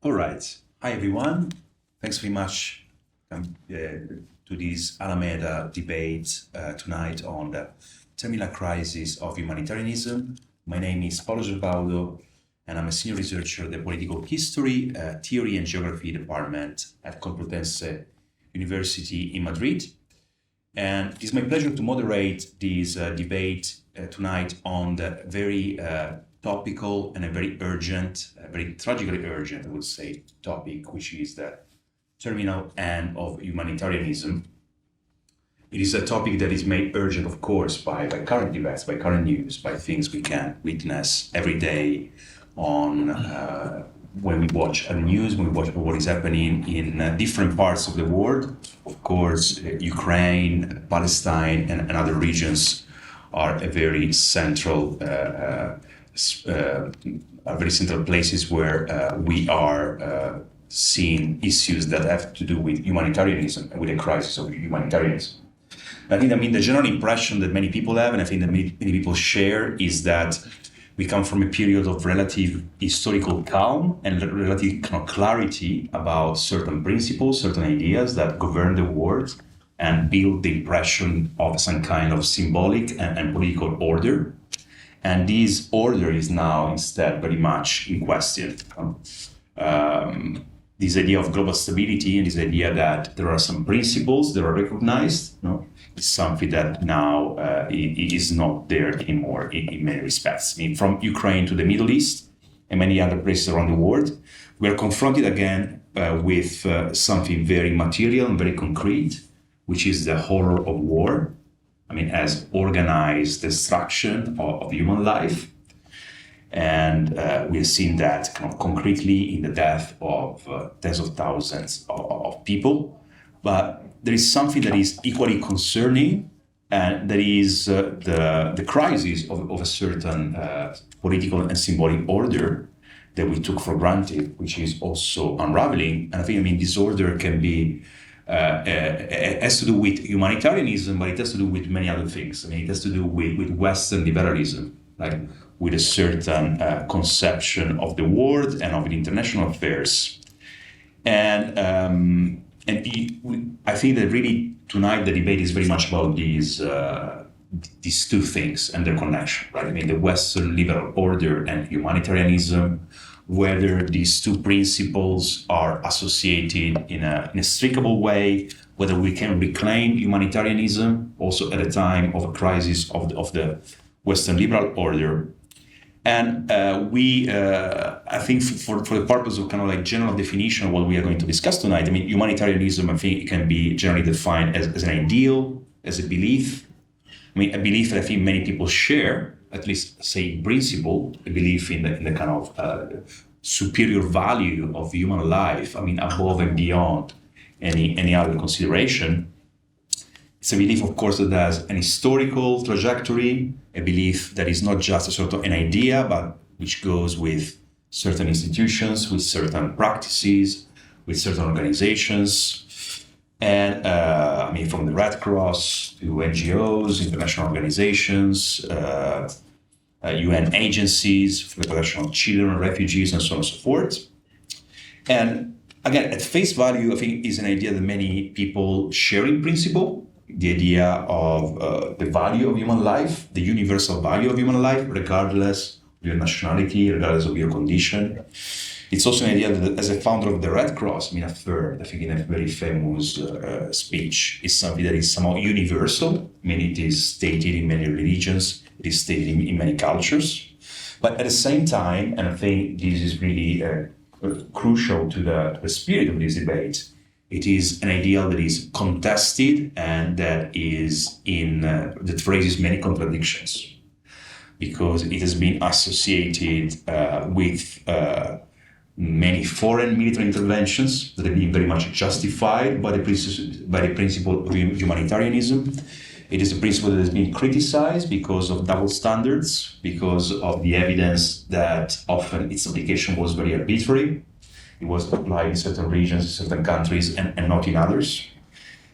All right. Hi, everyone. Thanks very much to this Alameda debate tonight on the terminal crisis of humanitarianism. My name is Paolo Gerbaudo, and I'm a senior researcher at the Political History, Theory and Geography Department at Complutense University in Madrid. And it is my pleasure to moderate this debate tonight on the very topical and a very urgent, very tragically urgent, I would say, topic, which is the terminal end of humanitarianism. It is a topic that is made urgent, of course, by current events, by current news, by things we can witness every day on when we watch the news, when we watch what is happening in different parts of the world. Of course, Ukraine, Palestine, and other regions are a very central places where we are seeing issues that have to do with humanitarianism and with the crisis of humanitarianism. I think, the general impression that many people have, and I think that many people share, is that we come from a period of relative historical calm and relative clarity about certain principles, certain ideas that govern the world and build the impression of some kind of symbolic and political order. And this order is now instead very much in question. This idea of global stability and this idea that there are some principles that are recognized, is something that now is not there anymore in many respects. From Ukraine to the Middle East and many other places around the world, we are confronted again with something very material and very concrete, which is the horror of war. As organized destruction of human life. And we've seen that concretely in the death of tens of thousands of people. But there is something that is equally concerning, and that is the crisis of a certain political and symbolic order that we took for granted, which is also unraveling. And I think, this order can be it has to do with humanitarianism, but it has to do with many other things. It has to do with Western liberalism, like with a certain conception of the world and of international affairs. And I think that really tonight the debate is very much about these two things and their connection, right? The Western liberal order and humanitarianism, whether these two principles are associated in a inextricable way, whether we can reclaim humanitarianism also at a time of a crisis of the Western liberal order. And I think for the purpose of general definition of what we are going to discuss tonight, humanitarianism, I think, can be generally defined as an ideal, as a belief. A belief that I think many people share, at least say in principle, a belief in the kind of superior value of human life, above and beyond any other consideration. It's a belief, of course, that has an historical trajectory, a belief that is not just a sort of an idea, but which goes with certain institutions, with certain practices, with certain organizations. And from the Red Cross to NGOs, international organizations, UN agencies for the protection of children, refugees, and so on and so forth. And again, at face value, I think is an idea that many people share in principle, the idea of the value of human life, the universal value of human life, regardless of your nationality, regardless of your condition. It's also an idea that, as a founder of the Red Cross, affirmed, I think, in a very famous speech, is something that is somehow universal. It is stated in many religions, it is stated in many cultures. But at the same time, and I think this is really crucial to the spirit of this debate, it is an ideal that is contested and that is that raises many contradictions, because it has been associated with many foreign military interventions that have been very much justified by the principle of humanitarianism. It is a principle that has been criticized because of double standards, because of the evidence that often its application was very arbitrary. It was applied in certain regions, certain countries, and not in others.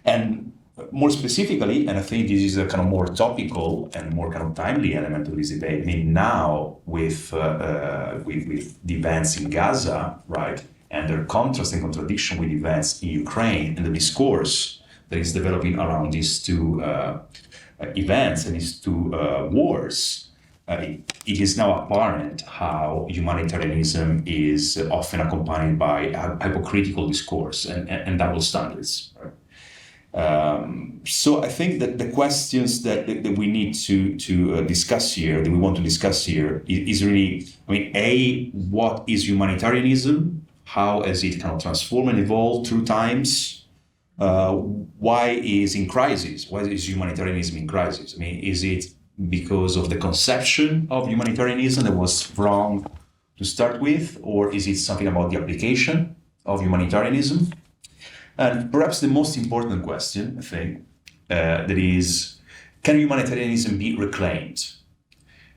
And more specifically, and I think this is a kind of more topical and more kind of timely element of this debate. Now with the events in Gaza, right, and their contrast and contradiction with events in Ukraine and the discourse that is developing around these two events and these two wars, it is now apparent how humanitarianism is often accompanied by hypocritical discourse and double standards. Right? So I think that the questions that we need to discuss here, that we want to discuss here, is really, what is humanitarianism? How has it kind of transformed and evolved through times? Why is in crisis? Why is humanitarianism in crisis? Is it because of the conception of humanitarianism that was wrong to start with, or is it something about the application of humanitarianism? And perhaps the most important question, I think, that is, can humanitarianism be reclaimed?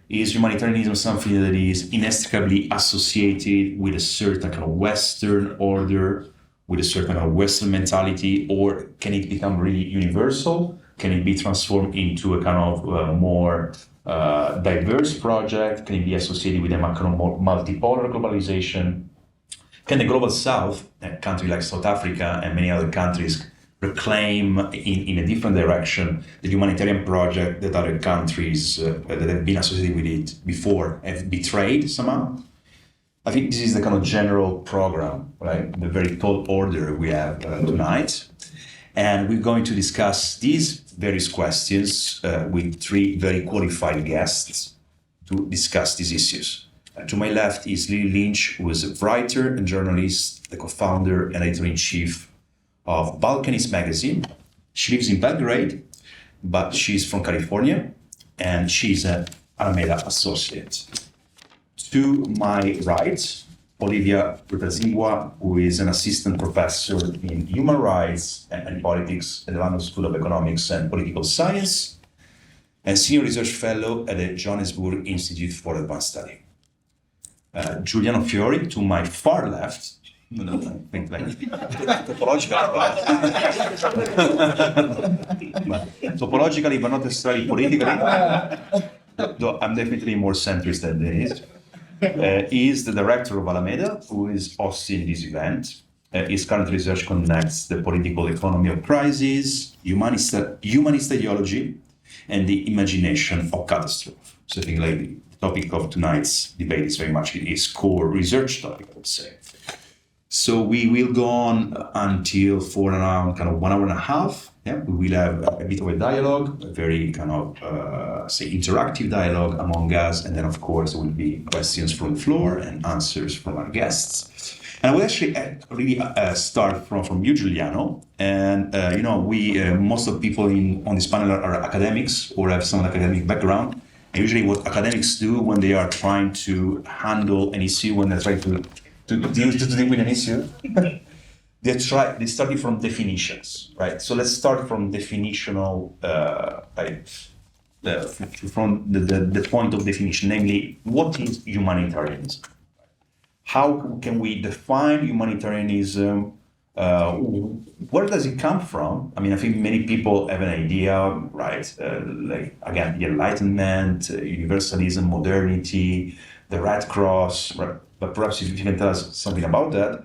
Is humanitarianism something that is inextricably associated with a certain kind of Western order, with a certain kind of Western mentality, or can it become really universal? Can it be transformed into a kind of more diverse project? Can it be associated with a kind of more multipolar globalization? Can the Global South, a country like South Africa and many other countries, reclaim in a different direction the humanitarian project that other countries that have been associated with it before have betrayed somehow? I think this is the kind of general program, right? The very tall order we have tonight. And we're going to discuss these various questions with three very qualified guests to discuss these issues. To my left is Lynch, who is a writer and journalist, the co-founder and editor-in-chief of Balkanist magazine. She lives in Belgrade, but she's from California, and she's an Alameda associate. To my right, Olivia Rutazibwa, who is an assistant professor in human rights and politics at the London School of Economics and Political Science, and senior research fellow at the Johannesburg Institute for Advanced Study. Juliano Fiori, to my far left, topologically, but not necessarily politically, though I'm definitely more centrist than this, is the director of Alameda, who is hosting this event. His current research connects the political economy of crisis, humanist ideology, and the imagination of catastrophe. So I think the topic of tonight's debate is very much his core research topic, I would say. So we will go on until for around kind of 1 hour and a half. Yeah, we will have a bit of a dialogue, a very kind of, interactive dialogue among us. And then, of course, there will be questions from the floor and answers from our guests. And I will actually really start from you, Juliano. And, most of the people on this panel are academics or have some academic background. And usually what academics do when they are trying to handle an issue, when they're trying to deal with an issue, they start from definitions, right? So let's start from definitional, from the point of definition, namely, what is humanitarianism? How can we define humanitarianism? Where does it come from? I think many people have an idea, right? Again, the Enlightenment, universalism, modernity, the Red Cross, right? But perhaps if you can tell us something about that.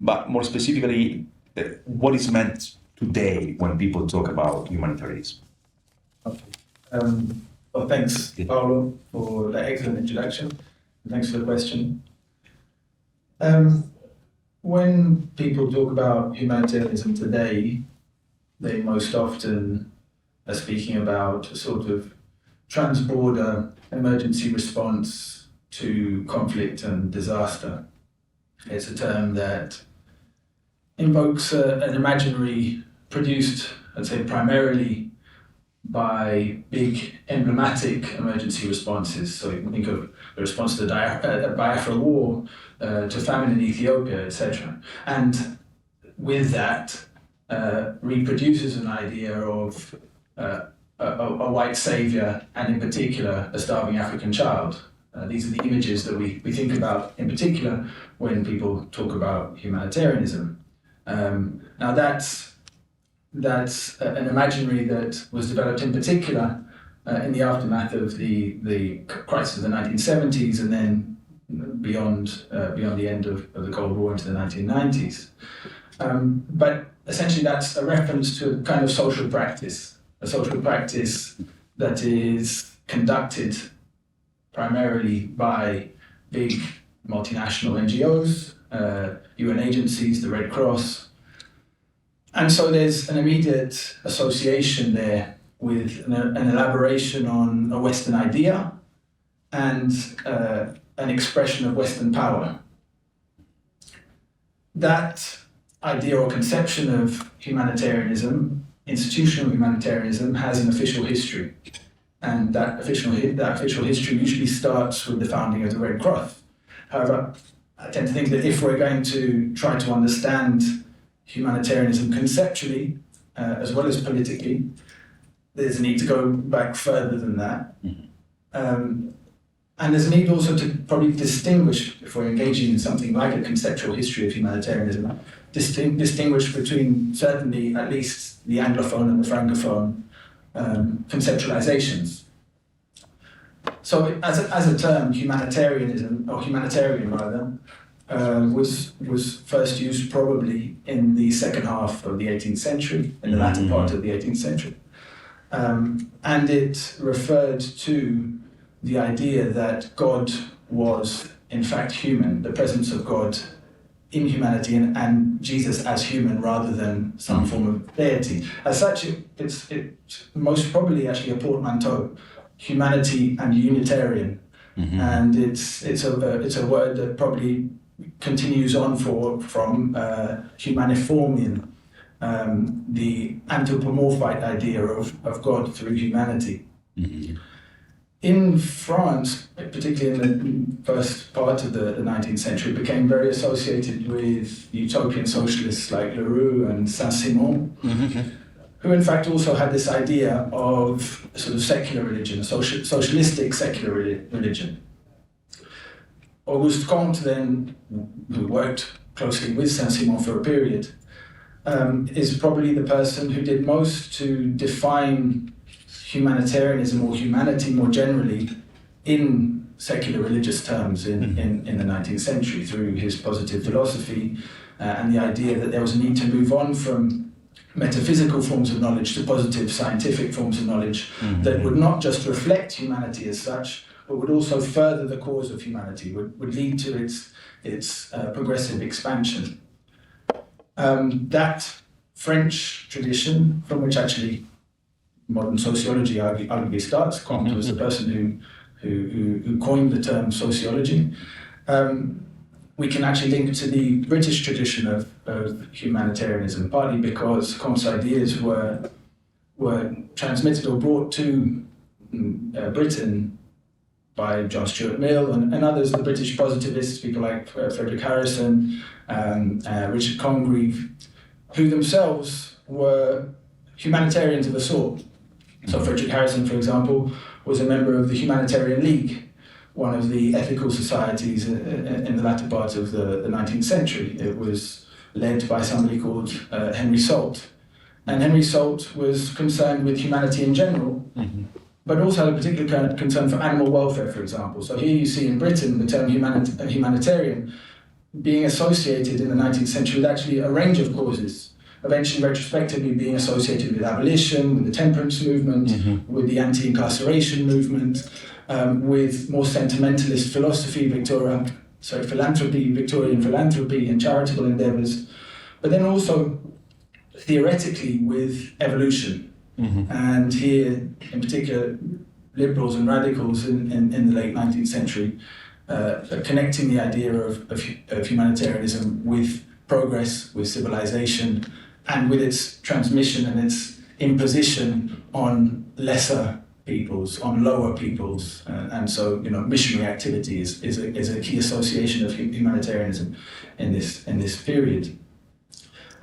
But more specifically, what is meant today when people talk about humanitarianism? Okay. Well, thanks, Paolo, for that excellent introduction. Thanks for the question. When people talk about humanitarianism today, they most often are speaking about a sort of trans-border emergency response to conflict and disaster. It's a term that invokes an imaginary produced, I'd say, primarily by big emblematic emergency responses. So you can think of the response to the Biafra War, to famine in Ethiopia, etc. And with that, reproduces an idea of a white savior, and in particular, a starving African child. These are the images that we think about in particular when people talk about humanitarianism. Now that's an imaginary that was developed in particular in the aftermath of the crisis of the 1970s, and then beyond the end of the Cold War into the 1990s. But essentially that's a reference to a kind of social practice that is conducted primarily by big multinational NGOs, UN agencies, the Red Cross. And so there's an immediate association there with an elaboration on a Western idea and an expression of Western power. That idea or conception of humanitarianism, institutional humanitarianism, has an official history. And that official history usually starts with the founding of the Red Cross. However, I tend to think that if we're going to try to understand humanitarianism conceptually, as well as politically, there's a need to go back further than that. And there's a need also to probably distinguish, if we're engaging in something like a conceptual history of humanitarianism, distinguish between certainly at least the Anglophone and the Francophone conceptualizations. So as a term, humanitarianism, or humanitarian rather, was first used probably in the second half of the 18th century, in the latter part of the 18th century. And it referred to the idea that God was in fact human, the presence of God in humanity, and Jesus as human rather than some form of deity. As such, it's most probably actually a portmanteau, humanity and Unitarian, and it's a word that probably continues on from humaniformian, the anthropomorphite idea of God through humanity. In France, particularly in the first part of the 19th century, it became very associated with utopian socialists like Leroux and Saint-Simon, who in fact also had this idea of a sort of secular religion, a socialistic secular religion. Auguste Comte then, who worked closely with Saint-Simon for a period, is probably the person who did most to define humanitarianism or humanity more generally in secular religious terms in the 19th century through his positive philosophy and the idea that there was a need to move on from metaphysical forms of knowledge to positive scientific forms of knowledge that would not just reflect humanity as such, but would also further the cause of humanity, would lead to its progressive expansion. That French tradition, from which actually modern sociology arguably starts, Comte was the person who coined the term sociology, we can actually link to the British tradition of humanitarianism, partly because Comte's ideas were transmitted or brought to Britain by John Stuart Mill and others, the British positivists, people like Frederick Harrison, Richard Congreve, who themselves were humanitarians of a sort. So Frederick Harrison, for example, was a member of the Humanitarian League, one of the ethical societies in the latter part of the 19th century. It was led by somebody called Henry Salt. And Henry Salt was concerned with humanity in general, but also had a particular kind of concern for animal welfare, for example. So here you see in Britain the term humanitarian being associated in the 19th century with actually a range of causes, eventually retrospectively being associated with abolition, with the temperance movement, with the anti-incarceration movement, with more sentimentalist philosophy, Victorian philanthropy and charitable endeavours, but then also theoretically with evolution. And here, in particular, liberals and radicals in the late 19th century, connecting the idea of humanitarianism with progress, with civilization, and with its transmission and its imposition on lesser peoples, on lower peoples. And so, missionary activity is a key association of humanitarianism in this period.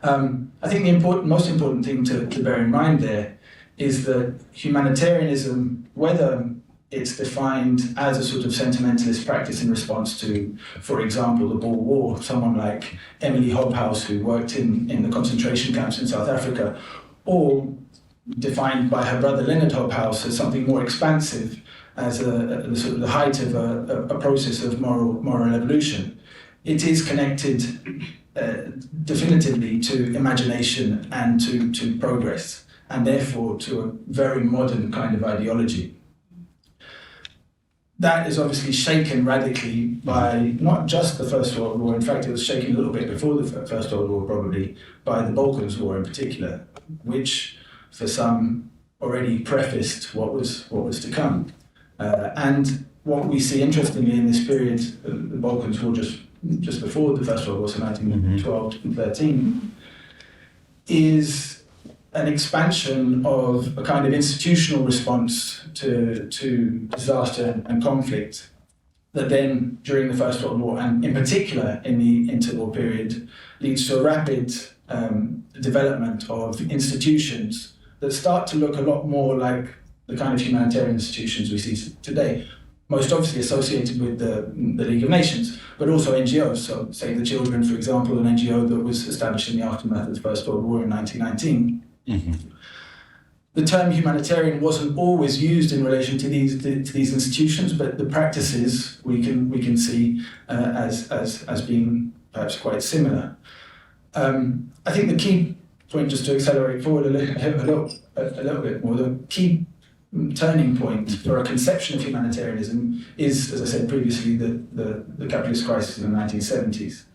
I think the most important thing to bear in mind there is that humanitarianism, whether it's defined as a sort of sentimentalist practice in response to, for example, the Boer War, someone like Emily Hobhouse, who worked in the concentration camps in South Africa, or defined by her brother Leonard Hobhouse as something more expansive as a sort of the height of a process of moral evolution. It is connected definitively to imagination and to progress, and therefore to a very modern kind of ideology. That is obviously shaken radically by not just the First World War. In fact, it was shaken a little bit before the First World War, probably, by the Balkans War in particular, which for some already prefaced what was to come. And what we see interestingly in this period, the Balkans War just before the First World War, so 1912 to 13, is an expansion of a kind of institutional response to disaster and conflict that then, during the First World War, and in particular in the interwar period, leads to a rapid development of institutions that start to look a lot more like the kind of humanitarian institutions we see today, most obviously associated with the League of Nations, but also NGOs. So, Save the Children, for example, an NGO that was established in the aftermath of the First World War in 1919. The term humanitarian wasn't always used in relation to these institutions, but the practices we can see as being perhaps quite similar. I think the key point, just to accelerate forward a little bit more, the key turning point for a conception of humanitarianism is, as I said previously, the capitalist crisis in the 1970s.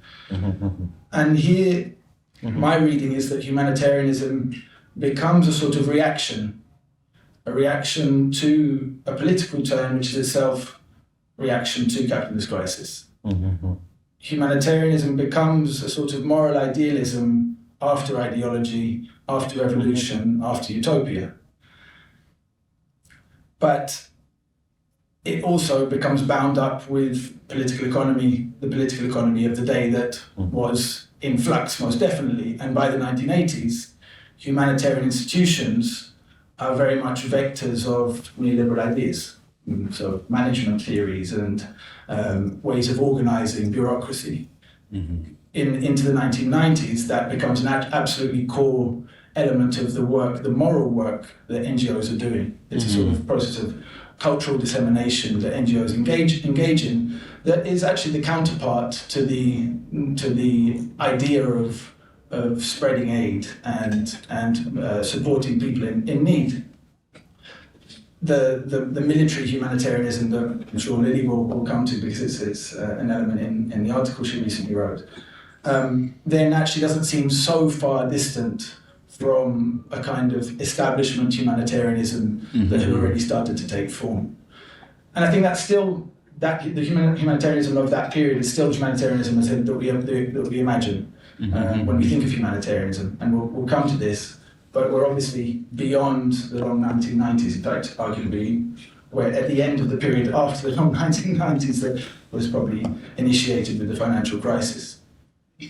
And here, my reading is that humanitarianism becomes a sort of reaction to a political turn, which is itself reaction to capitalist crisis. Humanitarianism becomes a sort of moral idealism after ideology, after revolution, after utopia. But it also becomes bound up with political economy, the political economy of the day that was in flux, most definitely. And by the 1980s, humanitarian institutions are very much vectors of neoliberal ideas. So management theories and ways of organizing bureaucracy. Into the 1990s, that becomes an absolutely core element of the work, the moral work that NGOs are doing. It's a sort of process of cultural dissemination that NGOs engage in that is actually the counterpart to the idea of spreading aid and supporting people in need. The military humanitarianism that I'm sure Lily will come to, because it's an element in the article she recently wrote, then actually doesn't seem so far distant from a kind of establishment humanitarianism that had already started to take form. And I think that's still, the humanitarianism of that period is still the humanitarianism that we imagine when we think of humanitarianism. And we'll come to this, but we're obviously beyond the long 1990s. In fact, arguably, we're at the end of the period after the long 1990s that was probably initiated with the financial crisis.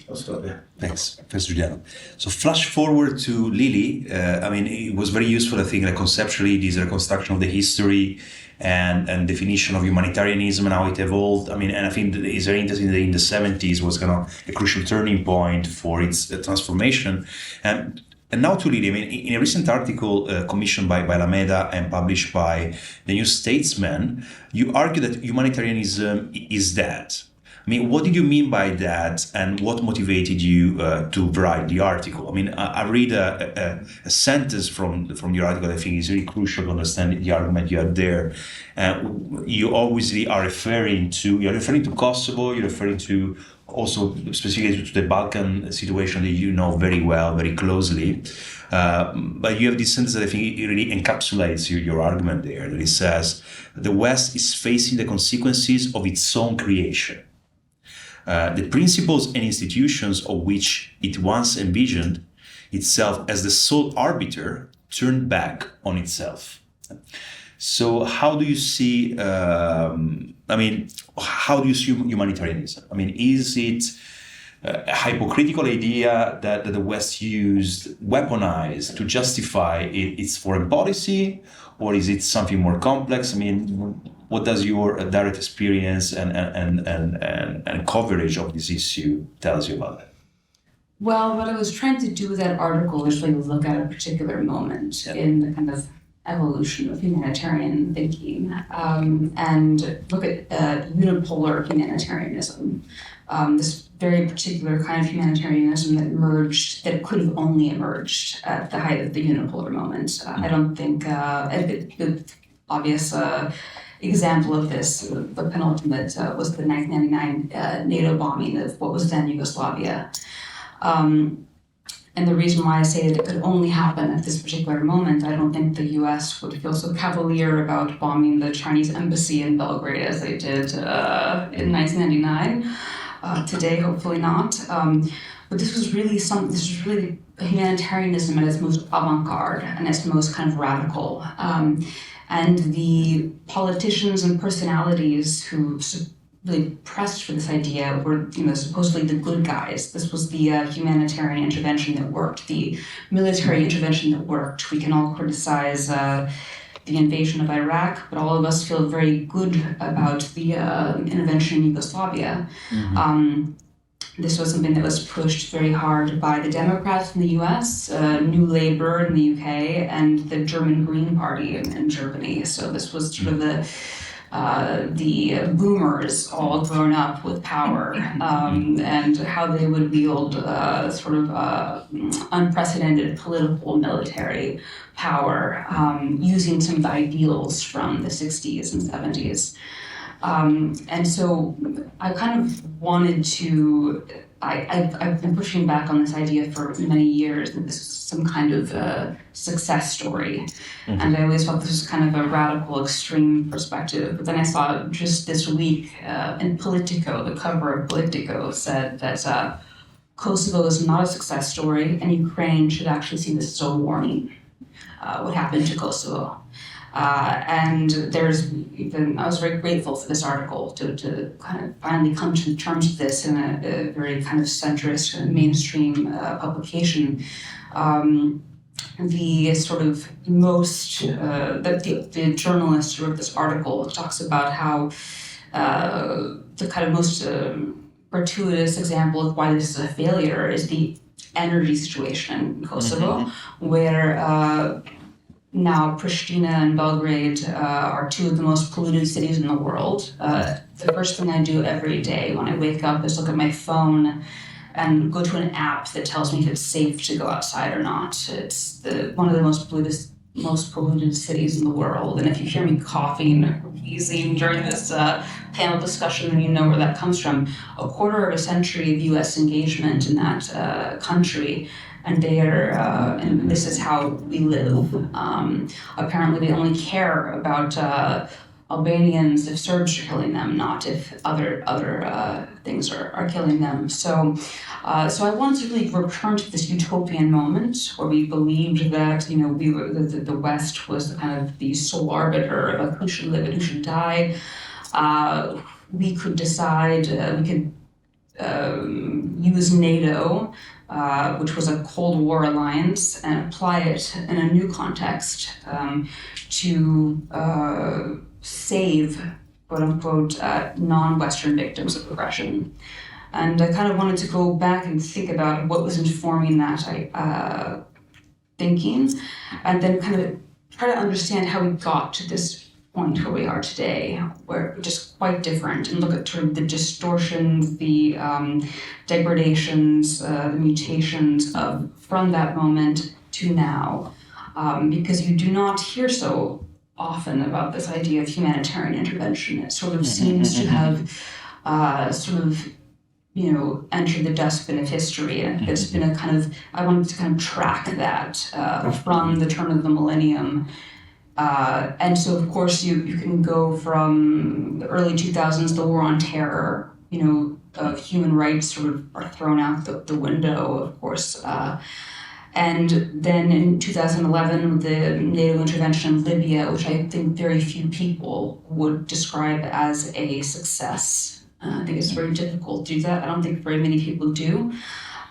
I'll stop there. Thanks, Professor Juliano. So flash forward to Lily. It was very useful, I think, conceptually, this reconstruction of the history and definition of humanitarianism and how it evolved. And I think that it's very interesting that in the 70s was kind of a crucial turning point for its transformation. And now to Lily, in a recent article commissioned by Alameda and published by the New Statesman, you argue that humanitarianism is dead. What did you mean by that, and what motivated you to write the article? I read a sentence from your article that I think is really crucial to understand the argument you had there. You obviously are referring to Kosovo, you're referring to also specifically to the Balkan situation that you know very well, very closely. But you have this sentence that I think it really encapsulates your argument there, that it says, the West is facing the consequences of its own creation. The principles and institutions of which it once envisioned itself as the sole arbiter turned back on itself. So how do you see, how do you see humanitarianism? Is it a hypocritical idea that the West weaponized to justify its foreign policy, or is it something more complex? What does your direct experience and coverage of this issue tells you about it? Well, what I was trying to do with that article was really look at a particular moment in the kind of evolution of humanitarian thinking and look at unipolar humanitarianism. This very particular kind of humanitarianism that emerged, that could have only emerged at the height of the unipolar moment. I don't think the obvious example of this, the penultimate, was the 1999 NATO bombing of what was then Yugoslavia. And the reason why I say that it could only happen at this particular moment, I don't think the US would feel so cavalier about bombing the Chinese embassy in Belgrade as they did in 1999. Today, hopefully not. But this was really humanitarianism at its most avant-garde and its most kind of radical. And the politicians and personalities who really pressed for this idea were, supposedly the good guys. This was the humanitarian intervention that worked, the military intervention that worked. We can all criticize the invasion of Iraq, but all of us feel very good about the intervention in Yugoslavia. Mm-hmm. This was something that was pushed very hard by the Democrats in the US, New Labour in the UK, and the German Green Party in Germany. So this was sort of the boomers all grown up with power, and how they would wield unprecedented political military power, using some of the ideals from the 60s and 70s. And so I kind of wanted to, I've been pushing back on this idea for many years that this is some kind of success story. Mm-hmm. And I always thought this was kind of a radical, extreme perspective. But then I saw just this week in Politico, the cover of Politico said that Kosovo is not a success story, and Ukraine should actually see this as a warning, what happened to Kosovo. And I was very grateful for this article to kind of finally come to terms with this in a very kind of centrist mainstream publication. The sort of most, the journalist who wrote this article talks about how the kind of most gratuitous example of why this is a failure is the energy situation in Kosovo, mm-hmm. where now Pristina and Belgrade are two of the most polluted cities in the world. The first thing I do every day when I wake up is look at my phone and go to an app that tells me if it's safe to go outside or not. It's one of the most polluted cities in the world. And if you hear me coughing or wheezing during this panel discussion, then you know where that comes from. A quarter of a century of U.S. engagement in that country. And they are, and this is how we live. Apparently, they only care about Albanians if Serbs are killing them, not if other things are killing them. So I wanted to really return to this utopian moment where we believed that the West was the kind of the sole arbiter of who should live and who should die. We could decide. We could use NATO. Which was a Cold War alliance, and apply it in a new context to save, quote unquote, non-Western victims of oppression. And I kind of wanted to go back and think about what was informing that thinking, and then kind of try to understand how we got to this point where we are today, where just quite different, and look at sort of the distortions, the degradations, the mutations from that moment to now, because you do not hear so often about this idea of humanitarian intervention. It sort of seems to have entered the dustbin of history, and it's been a kind of, I wanted to kind of track that from the turn of the millennium. And so, of course, you can go from the early 2000s, the war on terror, human rights sort of are thrown out the window, of course. And then in 2011, the NATO intervention in Libya, which I think very few people would describe as a success. I think it's very difficult to do that. I don't think very many people do.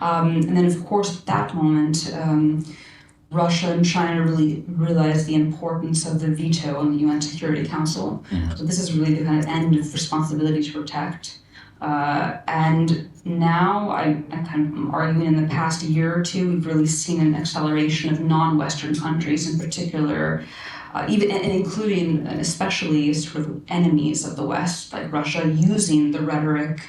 And then, of course, at that moment, Russia and China really realized the importance of the veto on the UN Security Council. Mm-hmm. So this is really the kind of end of responsibility to protect. And now I'm kind of arguing in the past year or two, we've really seen an acceleration of non-Western countries, in particular even and including and especially sort of enemies of the West, like Russia, using the rhetoric,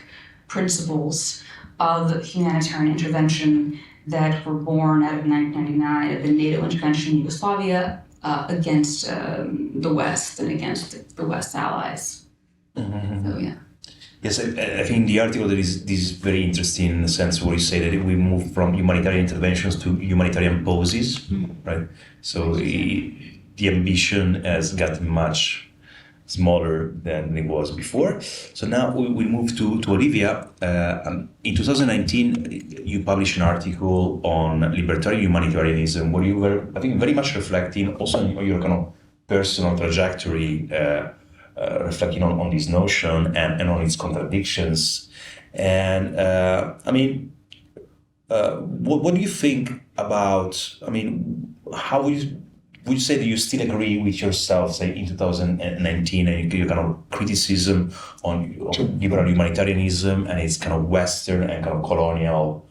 principles of humanitarian intervention that were born out of 1999 of the NATO intervention in Yugoslavia against the West and against the West's allies. Mm-hmm. So yeah. Yes, I think in the article this is very interesting in the sense where you say that we move from humanitarian interventions to humanitarian poses, right? So the ambition has gotten much smaller than it was before. So now we move to Olivia. In 2019, you published an article on libertarian humanitarianism where you were, I think, very much reflecting also on your kind of personal trajectory, reflecting on this notion and on its contradictions. And what do you think about, how would you say that you still agree with yourself, say, in 2019, and your kind of criticism on liberal humanitarianism and its kind of Western and kind of colonial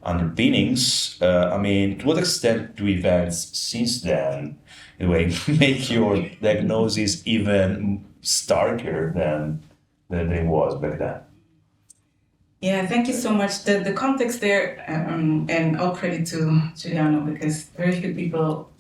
underpinnings? To what extent do events since then, in a way, make your diagnosis even starker than it was back then? Yeah, thank you so much. The context there, and all credit to Juliano, because very few people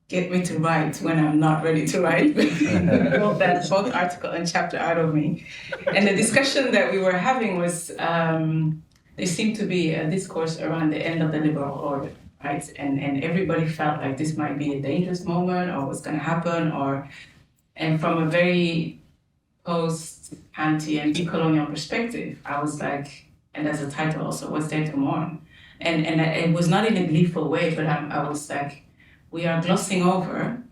get me to write when I'm not ready to write. Wrote that both article and chapter out of me. And the discussion that we were having was, there seemed to be a discourse around the end of the liberal order, right? And everybody felt like this might be a dangerous moment or what's going to happen, and from a very post-anti and decolonial perspective, I was like, and as a title also, what's there to mourn? And it was not in a gleeful way, but I was like, we are glossing over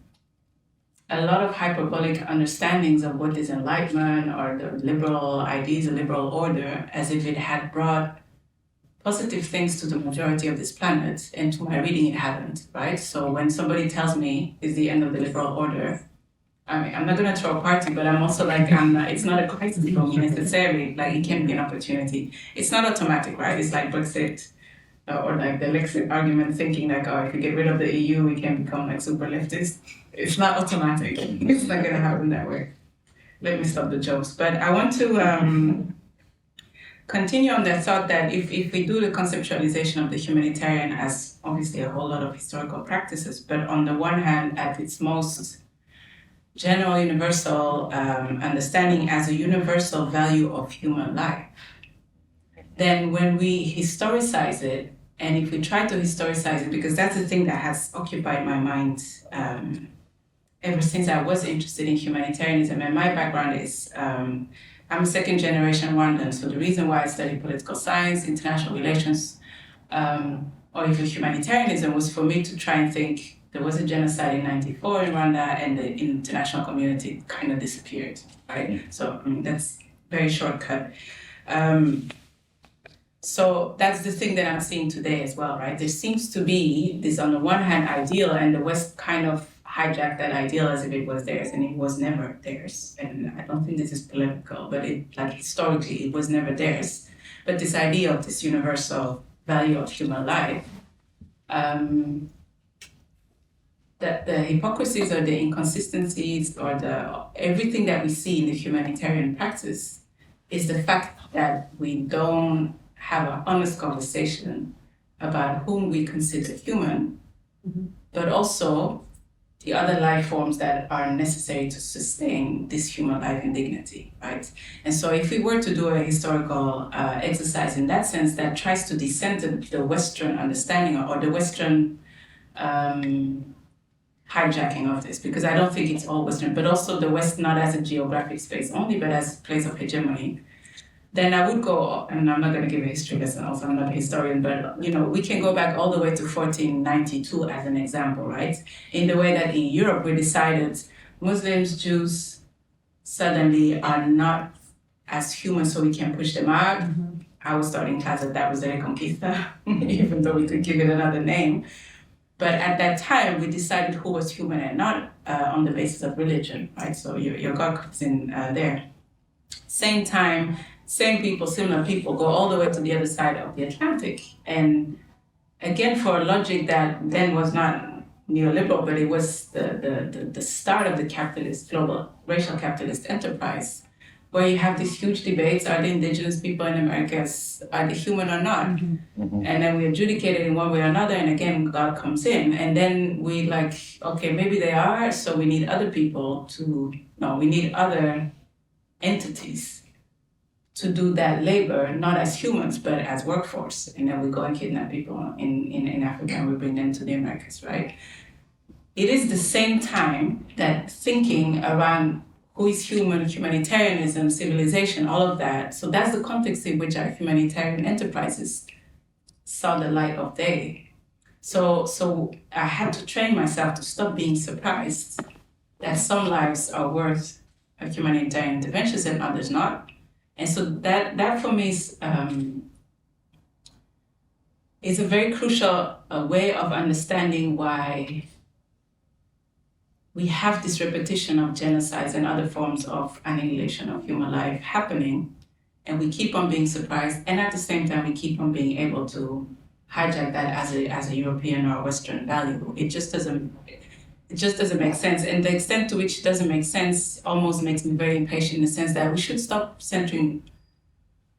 a lot of hyperbolic understandings of what is enlightenment or the liberal ideas, the liberal order, as if it had brought positive things to the majority of this planet, and to my reading, it hadn't, right? So when somebody tells me it's the end of the liberal order, I'm not going to throw a party, but I'm also like, it's not a crisis for me necessarily. Like, it can be an opportunity. It's not automatic, right? It's like Brexit, or like the Lexit argument, thinking like, if we get rid of the EU, we can become like super leftist. It's not automatic. It's not going to happen that way. Let me stop the jokes. But I want to continue on that thought that if we do the conceptualization of the humanitarian as obviously a whole lot of historical practices, but on the one hand, at its most general universal understanding as a universal value of human life, then when we historicize it, and if we try to historicize it, because that's the thing that has occupied my mind ever since I was interested in humanitarianism, and my background is, I'm a second generation Rwandan, so the reason why I studied political science, international relations, or even humanitarianism was for me to try and think there was a genocide in '94 in Rwanda and the international community kind of disappeared, right? So that's very shortcut. So that's the thing that I'm seeing today as well, right? There seems to be this, on the one hand, ideal, and the West kind of hijacked that ideal as if it was theirs, and it was never theirs. And I don't think this is political, but historically, it was never theirs. But this idea of this universal value of human life, the hypocrisies or the inconsistencies or everything that we see in the humanitarian practice is the fact that we don't have an honest conversation about whom we consider human, but also the other life forms that are necessary to sustain this human life and dignity, right? And so if we were to do a historical exercise in that sense that tries to decenter the Western understanding or the Western hijacking of this, because I don't think it's all Western, but also the West not as a geographic space only, but as a place of hegemony, then I would go, and I'm not going to give a history lesson, also I'm not a historian, but we can go back all the way to 1492 as an example, right? In the way that in Europe we decided Muslims, Jews suddenly are not as human, so we can push them out. I was taught in Icaza that was the Reconquista, even though we could give it another name. But at that time, we decided who was human and not on the basis of religion, right? So your God comes in there. Same time, same people, similar people go all the way to the other side of the Atlantic. And again, for a logic that then was not neoliberal, but it was the start of the capitalist, global racial capitalist enterprise, where you have these huge debates: are the indigenous people in Americas, are they human or not? Mm-hmm. And then we adjudicate it in one way or another, and again God comes in, and then we like, okay, maybe they are, so we need other people we need other entities to do that labor, not as humans, but as workforce. And then we go and kidnap people in Africa and we bring them to the Americas, right? It is the same time that thinking around who is human, humanitarianism, civilization, all of that. So that's the context in which our humanitarian enterprises saw the light of day. So I had to train myself to stop being surprised that some lives are worth of humanitarian interventions and others not. And so that for me is a very crucial way of understanding why we have this repetition of genocides and other forms of annihilation of human life happening, and we keep on being surprised, and at the same time we keep on being able to hijack that as a European or Western value. It just doesn't make sense. And the extent to which it doesn't make sense almost makes me very impatient in the sense that we should stop centering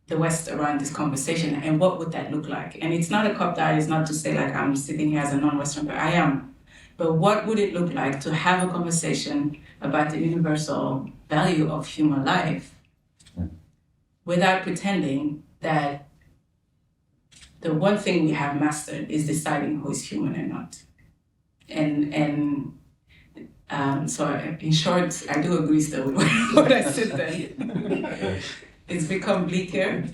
the West around this conversation and what would that look like? And it's not a cop-out, it's not to say like I'm sitting here as a non-Western, but I am. But what would it look like to have a conversation about the universal value of human life without pretending that the one thing we have mastered is deciding who is human and not? So in short, I do agree still with what I said then. It's become bleaker,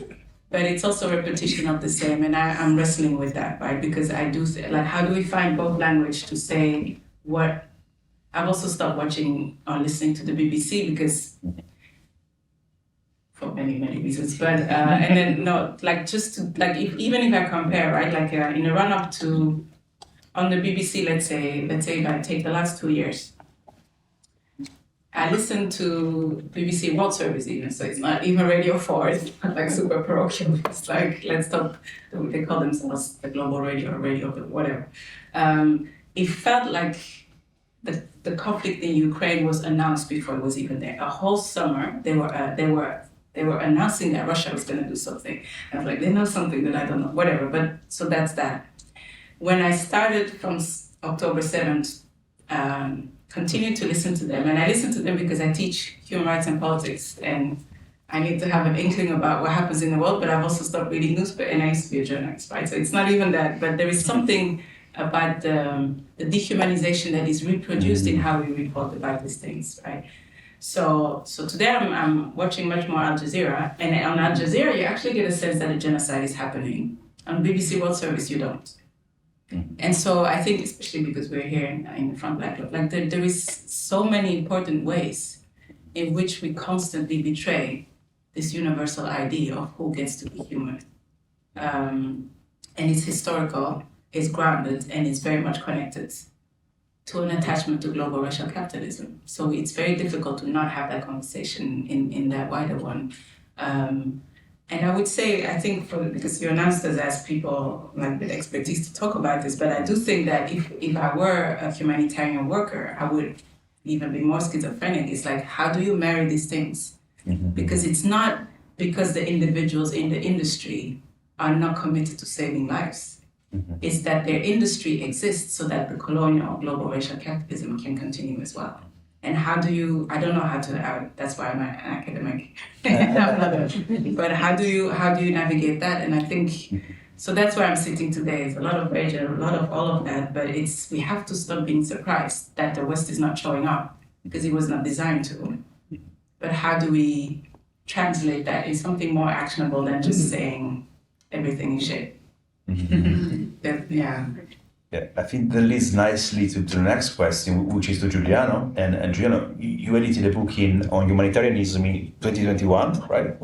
but it's also a repetition of the same, and I'm wrestling with that, right? Because I do, like, how do we find both language to say what? I've also stopped watching or listening to the BBC because, for many, many reasons, but, and then, no, like, just to, like, even if I compare, right, like, in a run-up to, on the BBC, let's say if I take the last 2 years, I listen to BBC World Service even, so it's not even Radio 4, it's not like super parochial, it's like, let's stop, they call themselves the global radio or radio, but whatever. It felt like the conflict in Ukraine was announced before it was even there. A whole summer, they were announcing that Russia was gonna do something. I was like, they know something that I don't know, whatever, but so that's that. When I started from October 7th, continued to listen to them, and I listen to them because I teach human rights and politics, and I need to have an inkling about what happens in the world, but I've also stopped reading newspapers, and I used to be a journalist, right? So it's not even that, but there is something about the dehumanization that is reproduced in how we report about these things, right? So today I'm watching much more Al Jazeera, and on Al Jazeera you actually get a sense that a genocide is happening. On BBC World Service you don't. And so I think, especially because we're here in the Frontline Club, like there is so many important ways in which we constantly betray this universal idea of who gets to be human. And it's historical, it's grounded, and it's very much connected to an attachment to global racial capitalism. So it's very difficult to not have that conversation in that wider one. And I would say, I think, because you announced us as people like with expertise to talk about this, but I do think that if I were a humanitarian worker, I would even be more schizophrenic. It's like, how do you marry these things? Mm-hmm. Because it's not because the individuals in the industry are not committed to saving lives. Mm-hmm. It's that their industry exists so that the colonial global racial capitalism can continue as well. And how do you, I don't know how to, that's why I'm an academic, but how do you navigate that? And I think, so that's where I'm sitting today. It's a lot of rage and a lot of all of that, but we have to stop being surprised that the West is not showing up because it was not designed to. But how do we translate that in something more actionable than just saying everything is shit? Yeah. Yeah, I think that leads nicely to the next question, which is to Juliano. And Juliano, you edited a book on humanitarianism in 2021, right?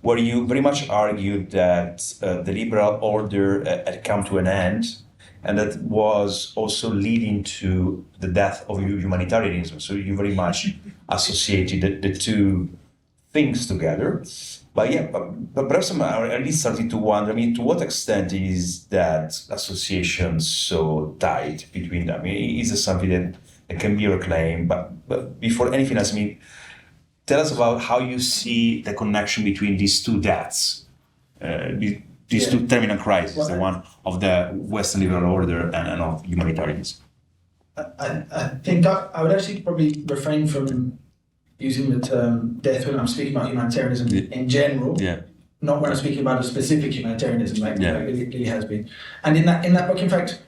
Where you very much argued that the liberal order had come to an end, and that was also leading to the death of humanitarianism. So you very much associated the two things together. but perhaps I'm at least starting to wonder, to what extent is that association so tight between them? Is it something that can be reclaimed? But before anything else, tell us about how you see the connection between these two deaths, these two terminal crises, the one of the Western liberal order and of humanitarianism. I think I would actually probably refrain from using the term death when I'm speaking about humanitarianism in general, not when I'm speaking about a specific humanitarianism like it has been. And in that book, in fact,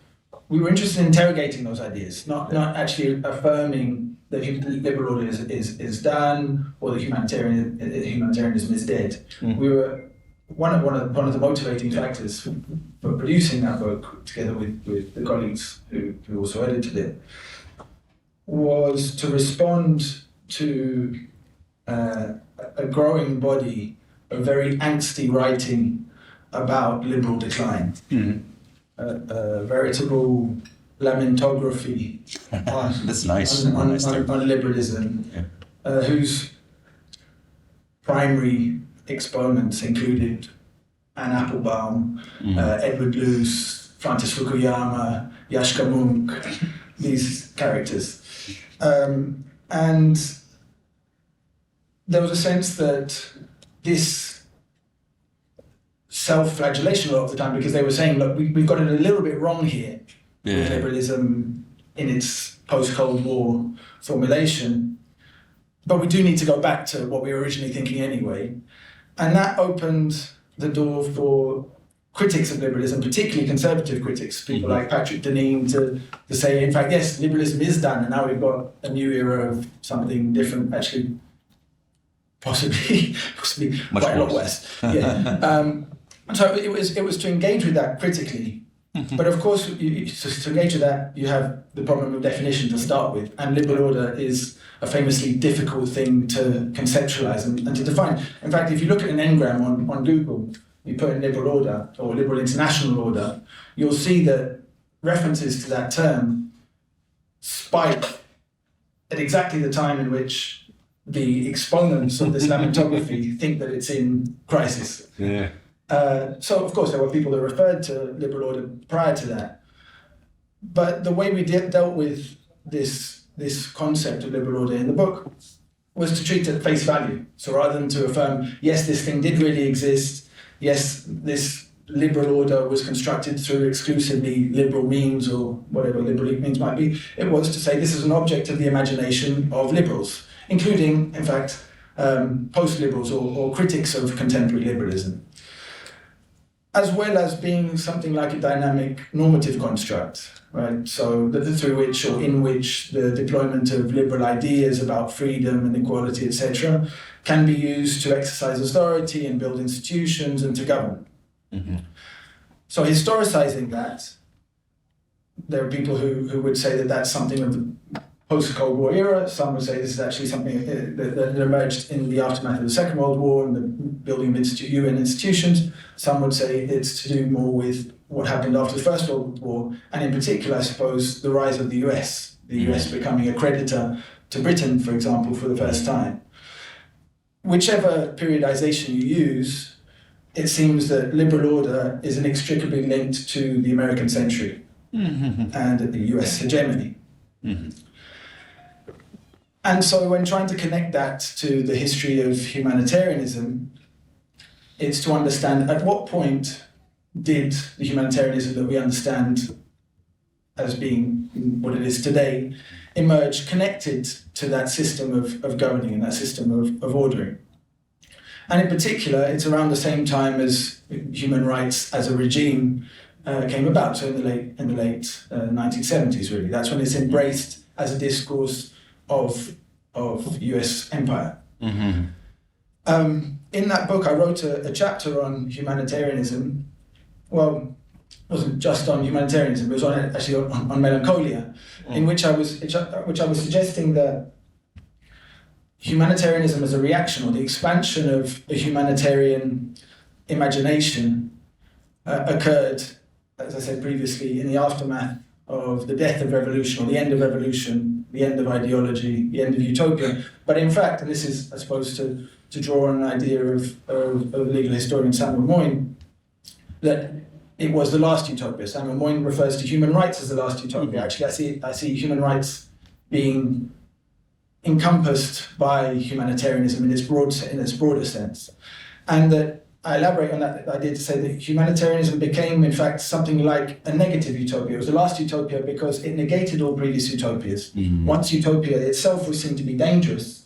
we were interested in interrogating those ideas, not actually affirming that liberal order is done or that humanitarianism is dead. We were one of the motivating factors for producing that book together with the colleagues who also edited it was to respond to a growing body of very angsty writing about liberal decline. A veritable lamentography That's nice. on liberalism, whose primary exponents included Anne Applebaum, Edward Luce, Francis Fukuyama, Yashka Munk, these characters. And there was a sense that this self-flagellation a lot of the time, because they were saying, look, we've got it a little bit wrong here with liberalism in its post-Cold War formulation, but we do need to go back to what we were originally thinking anyway. And that opened the door for critics of liberalism, particularly conservative critics, people like Patrick Deneen, to say, in fact, yes, liberalism is done, and now we've got a new era of something different, actually, possibly much quite a lot worse. So it was to engage with that critically, but of course, to engage with that, you have the problem of definition to start with, and liberal order is a famously difficult thing to conceptualize and to define. In fact, if you look at an engram on Google, you put in liberal order or liberal international order, you'll see that references to that term spike at exactly the time in which the exponents of this lamentography think that it's in crisis. So, of course, there were people that referred to liberal order prior to that. But the way we dealt with this concept of liberal order in the book was to treat it at face value. So rather than to affirm, yes, this thing did really exist, yes, this liberal order was constructed through exclusively liberal means or whatever liberal means might be, it was to say this is an object of the imagination of liberals, including, in fact, post-liberals or critics of contemporary liberalism, as well as being something like a dynamic normative construct, right? So through which or in which the deployment of liberal ideas about freedom and equality, etc., can be used to exercise authority and build institutions and to govern. So historicizing that, there are people who would say that that's something of the post-Cold War era. Some would say this is actually something that emerged in the aftermath of the Second World War and the building of UN institutions. Some would say it's to do more with what happened after the First World War, and in particular, I suppose, the rise of the US, becoming a creditor to Britain, for example, for the first time. Whichever periodization you use, it seems that liberal order is inextricably linked to the American century and the US hegemony. And so when trying to connect that to the history of humanitarianism, it's to understand at what point did the humanitarianism that we understand as being what it is today emerge connected to that system of governing and that system of ordering. And in particular, it's around the same time as human rights as a regime came about, so in the late 1970s, really. That's when it's embraced as a discourse of US empire. In that book, I wrote a chapter on humanitarianism. Well, it wasn't just on humanitarianism, it was on melancholia, in which I was suggesting that humanitarianism as a reaction, or the expansion of a humanitarian imagination, occurred, as I said previously, in the aftermath of the death of revolution, or the end of revolution, the end of ideology, the end of utopia. But in fact, and this is, I suppose, to draw on an idea of legal historian Samuel Moyn, that it was the last utopia. Samuel Moyn refers to human rights as the last utopia. Actually, I see human rights being encompassed by humanitarianism in its broader sense. And that I elaborate on that idea to say that humanitarianism became, in fact, something like a negative utopia. It was the last utopia because it negated all previous utopias. Once utopia itself was seen to be dangerous,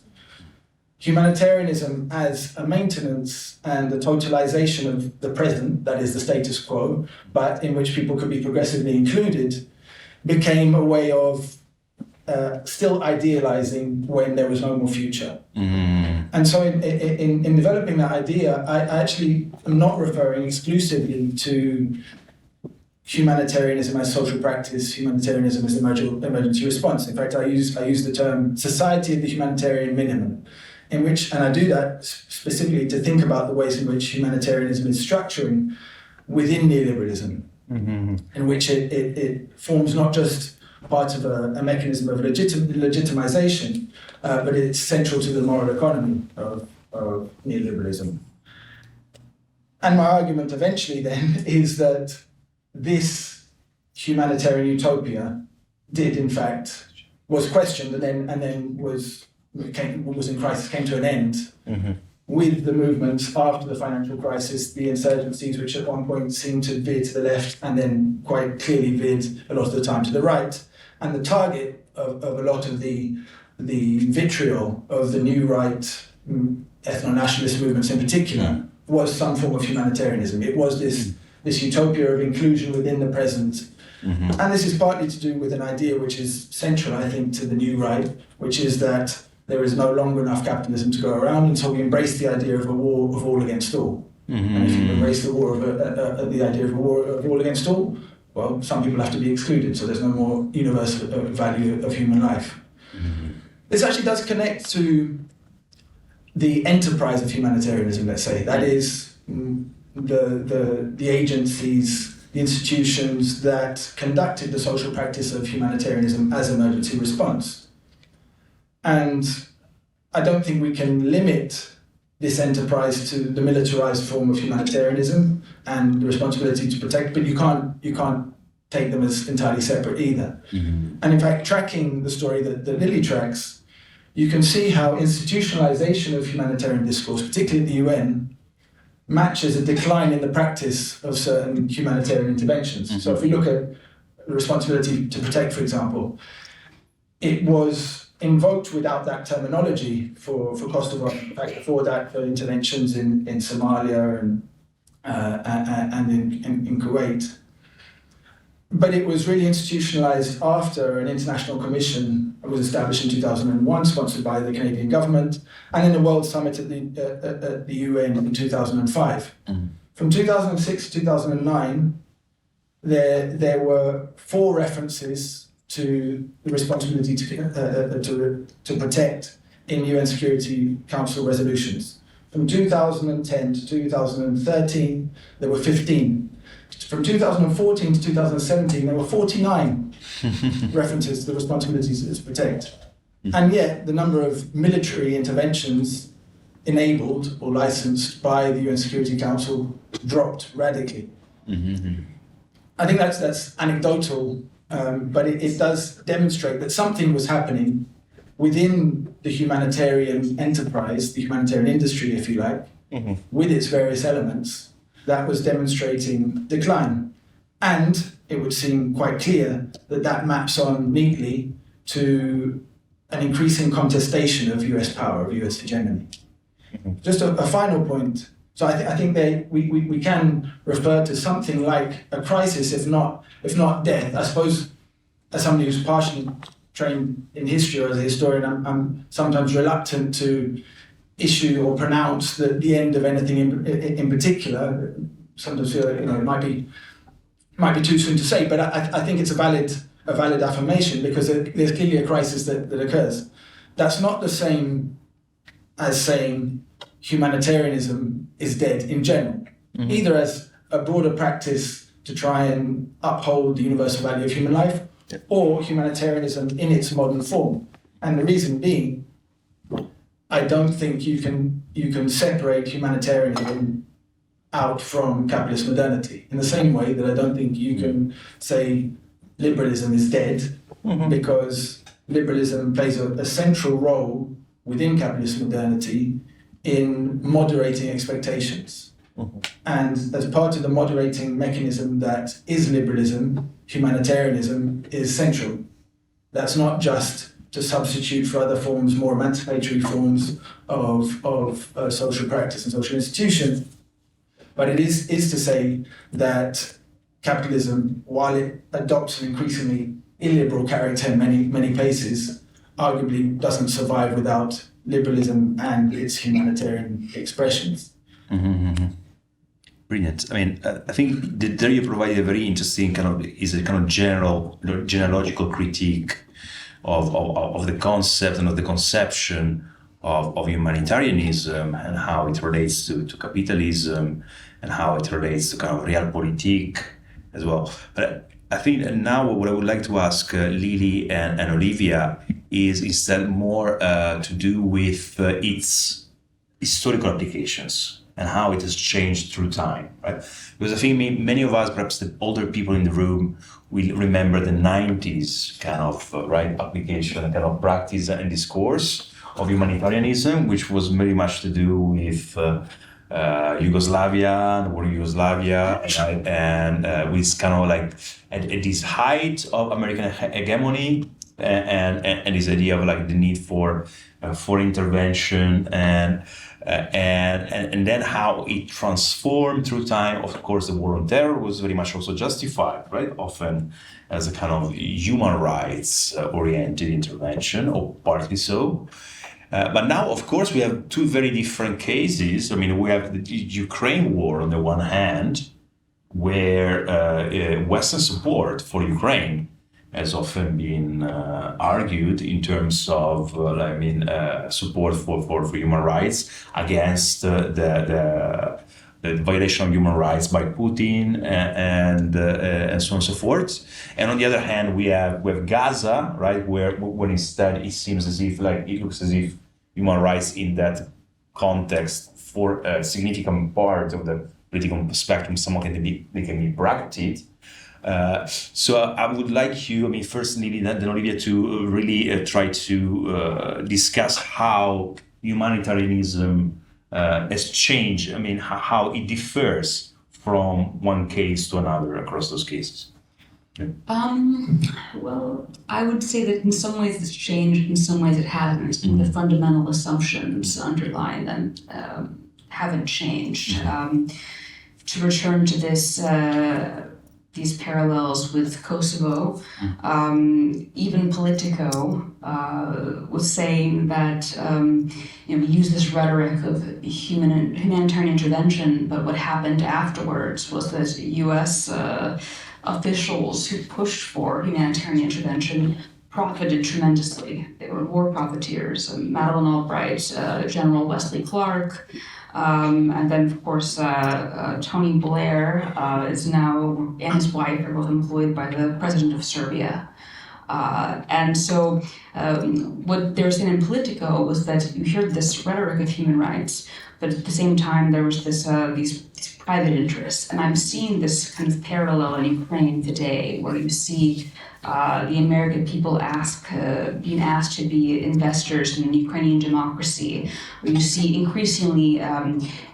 humanitarianism as a maintenance and a totalization of the present, that is the status quo, but in which people could be progressively included, became a way of still idealizing when there was no more future. And so in developing that idea, I actually am not referring exclusively to humanitarianism as social practice, humanitarianism as emergency response. In fact, I use the term society of the humanitarian minimum, in which, and I do that specifically to think about the ways in which humanitarianism is structuring within neoliberalism, in which it forms not just part of a mechanism of legitimization, but it's central to the moral economy of neoliberalism. And my argument eventually then is that this humanitarian utopia did, in fact, was questioned and then was in crisis, came to an end with the movements after the financial crisis, the insurgencies, which at one point seemed to veer to the left and then quite clearly veered a lot of the time to the right. And the target of a lot of the vitriol of the new right, ethno-nationalist movements in particular, was some form of humanitarianism. It was this utopia of inclusion within the present. And this is partly to do with an idea which is central, I think, to the new right, which is that there is no longer enough capitalism to go around, and so we embrace the idea of a war of all against all. And if you embrace the idea of a war of all against all, well, some people have to be excluded, so there's no more universal value of human life. This actually does connect to the enterprise of humanitarianism, let's say. That is, the agencies, the institutions that conducted the social practice of humanitarianism as emergency response. And I don't think we can limit this enterprise to the militarized form of humanitarianism and the responsibility to protect, but you can't take them as entirely separate either. And in fact, tracking the story that Lily tracks, you can see how institutionalization of humanitarian discourse, particularly at the UN, matches a decline in the practice of certain humanitarian interventions. So if we look at the responsibility to protect, for example, it was invoked without that terminology for Costa d'Ivoire. In fact, before that, for interventions in Somalia and in Kuwait. But it was really institutionalized after an international commission was established in 2001, sponsored by the Canadian government, and in a World Summit at the UN in 2005. From 2006 to 2009, there were 4 references to the responsibility to protect in UN Security Council resolutions. From 2010 to 2013, there were 15. From 2014 to 2017, there were 49 references to the responsibilities to protect. And yet, the number of military interventions enabled or licensed by the UN Security Council dropped radically. I think that's anecdotal, but it does demonstrate that something was happening within the humanitarian enterprise, the humanitarian industry, if you like, with its various elements, that was demonstrating decline. And it would seem quite clear that that maps on neatly to an increasing contestation of US power, of US hegemony. Just a final point. So I think we can refer to something like a crisis, if not death. I suppose, as somebody who's partially trained in history or as a historian, I'm sometimes reluctant to issue or pronounce the end of anything in particular. Sometimes feel it might be too soon to say, but I think it's a valid affirmation, because there's clearly a crisis that occurs. That's not the same as saying humanitarianism is dead in general, either as a broader practice to try and uphold the universal value of human life, or humanitarianism in its modern form. And the reason being, I don't think you can separate humanitarianism out from capitalist modernity, in the same way that I don't think you can say liberalism is dead, because liberalism plays a central role within capitalist modernity in moderating expectations. And as part of the moderating mechanism that is liberalism, humanitarianism is central. That's not just to substitute for other forms, more emancipatory forms of social practice and social institution, but it is to say that capitalism, while it adopts an increasingly illiberal character in many places, arguably doesn't survive without liberalism and its humanitarian expressions. Brilliant. I mean, I think there you provided a very interesting genealogical critique of the concept and of the conception of humanitarianism and how it relates to capitalism and how it relates to kind of realpolitik as well. But I think now what I would like to ask Lily and Olivia is instead more to do with its historical applications and how it has changed through time, right? Because I think many of us, perhaps the older people in the room, will remember the 90s kind of application, kind of practice and discourse of humanitarianism, which was very much to do with Yugoslavia, the war in Yugoslavia, right? And with kind of like at this height of American hegemony and this idea of like the need for intervention and then how it transformed through time. Of course, the war on terror was very much also justified, right? Often as a kind of human rights oriented intervention, or partly so. But now, of course, we have two very different cases. I mean, we have the Ukraine war on the one hand, where Western support for Ukraine has often been argued in terms of, support for human rights against the violation of human rights by Putin and so on and so forth. And on the other hand, we have Gaza, right, where when instead it seems as if it looks as if human rights in that context for a significant part of the political spectrum somehow can be bracketed. So I would like you, first Lily, then Olivia, to really try to discuss how humanitarianism has changed. How it differs from one case to another across those cases. Well, I would say that in some ways it's changed, in some ways it hasn't. And the fundamental assumptions underlying them haven't changed. To return to these parallels with Kosovo, even Politico was saying that we use this rhetoric of humanitarian intervention, but what happened afterwards was that U.S. officials who pushed for humanitarian intervention profited tremendously. They were war profiteers. Madeleine Albright, General Wesley Clark, and then, of course, Tony Blair is now, and his wife are both employed by the president of Serbia. And so what they were saying in Politico was that you hear this rhetoric of human rights, but at the same time there was these private interests. And I'm seeing this kind of parallel in Ukraine today, where you see the American people being asked to be investors in Ukrainian democracy, where you see increasingly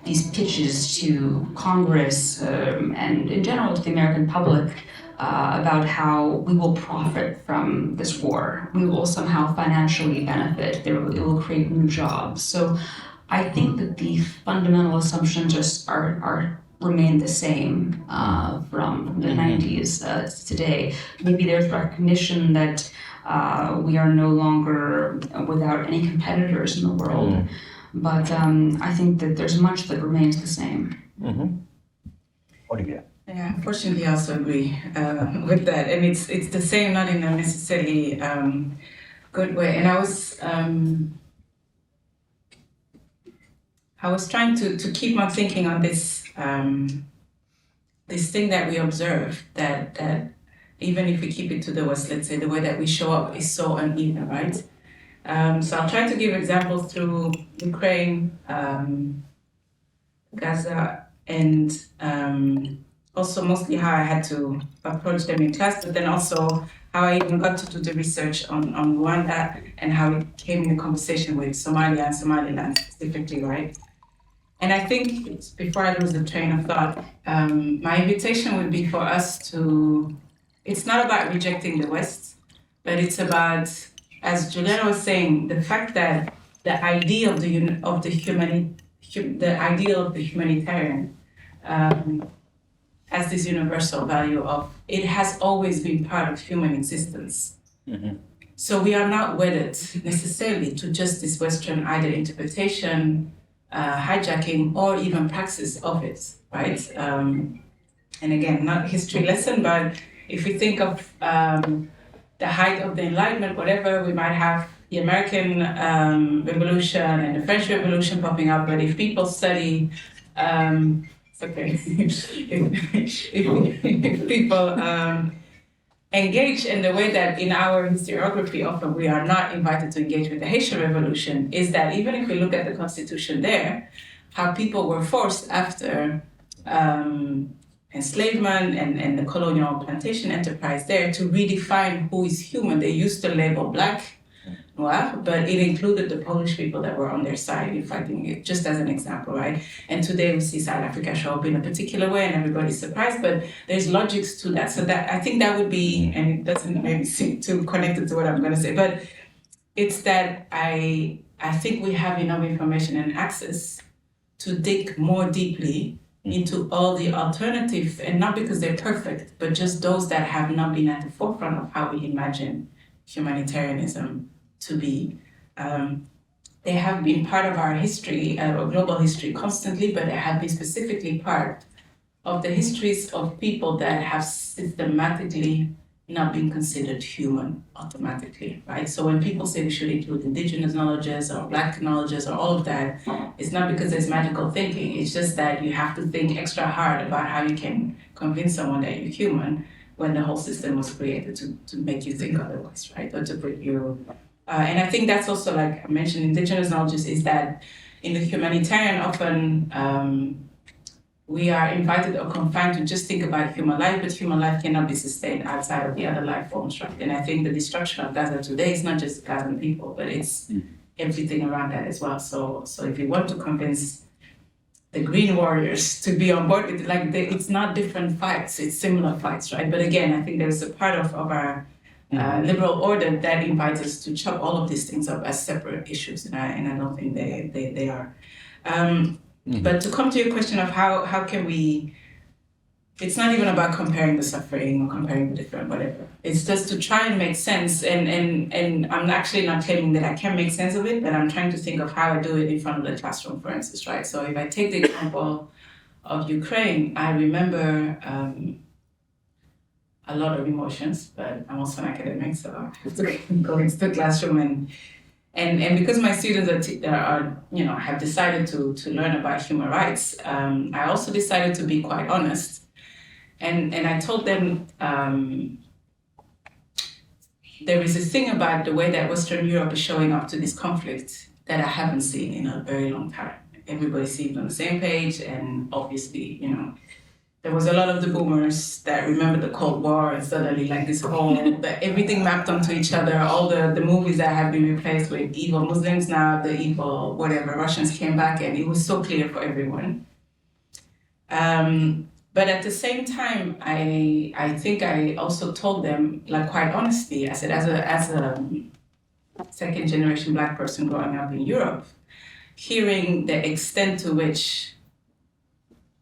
these pitches to Congress and in general to the American public about how we will profit from this war. We will somehow financially benefit. It will create new jobs. So I think that the fundamental assumptions are remain the same from the 90s to today. Maybe there's recognition that we are no longer without any competitors in the world, but I think that there's much that remains the same. Olivia. Yeah, unfortunately, I also agree with that, and it's the same, not in a necessarily good way. And I was trying to keep my thinking on this this thing that we observe that even if we keep it to the West, let's say the way that we show up is so uneven, right? So I'll try to give examples through Ukraine, Gaza, and also mostly how I had to approach them in class, but then also how I even got to do the research on Rwanda and how it came in the conversation with Somalia and Somaliland specifically, right? And I think, before I lose the train of thought, my invitation would be for us to, it's not about rejecting the West, but it's about, as Juliano was saying, the fact that the idea of the ideal of the humanitarian has this universal value of, it has always been part of human existence. Mm-hmm. So we are not wedded necessarily to just this Western either interpretation, hijacking, or even praxis of it, right? And again, not a history lesson, but if we think of the height of the Enlightenment, whatever, we might have the American Revolution and the French Revolution popping up, but if people study, it's okay, if people engage in the way that in our historiography often we are not invited to engage with the Haitian Revolution, is that even if we look at the constitution there, how people were forced after enslavement and the colonial plantation enterprise there to redefine who is human. They used to label black, noir, but it included the Polish people that were on their side in fighting it, just as an example, right? And today we see South Africa show up in a particular way and everybody's surprised, but there's logics to that. So that I think that would be, and it doesn't maybe seem too connected to what I'm gonna say, but it's that I think we have enough information and access to dig more deeply into all the alternative, and not because they're perfect, but just those that have not been at the forefront of how we imagine humanitarianism to be. They have been part of our history, or global history constantly, but they have been specifically part of the histories of people that have systematically not been considered human automatically, right? So when people say we should include indigenous knowledges or black knowledges or all of that, it's not because there's magical thinking. It's just that you have to think extra hard about how you can convince someone that you're human when the whole system was created to make you think otherwise, right? Or to put you... and I think that's also, like I mentioned, indigenous knowledges, is that in the humanitarian often we are invited or confined to just think about human life, but human life cannot be sustained outside of the other life forms, right? And I think the destruction of Gaza today is not just Gazan people, but it's everything around that as well. So if you want to convince the green warriors to be on board with it, it's not different fights, it's similar fights, right? But again, I think there's a part of our liberal order that invites us to chop all of these things up as separate issues, and I don't think they are. But to come to your question of how can we, it's not even about comparing the suffering or comparing the different whatever. It's just to try and make sense, and I'm actually not claiming that I can make sense of it, but I'm trying to think of how I do it in front of the classroom, for instance, right? So if I take the example of Ukraine, I remember a lot of emotions, but I'm also an academic, so I have to go into the classroom and because my students are have decided to learn about human rights, I also decided to be quite honest, and I told them there is a thing about the way that Western Europe is showing up to this conflict that I haven't seen in a very long time. Everybody seemed on the same page, and obviously, there was a lot of the boomers that remember the Cold War, and suddenly this whole, everything mapped onto each other, all the movies that have been replaced with evil Muslims now, the evil whatever, Russians came back, and it was so clear for everyone. But at the same time, I think I also told them, quite honestly, I said, as a second generation Black person growing up in Europe, hearing the extent to which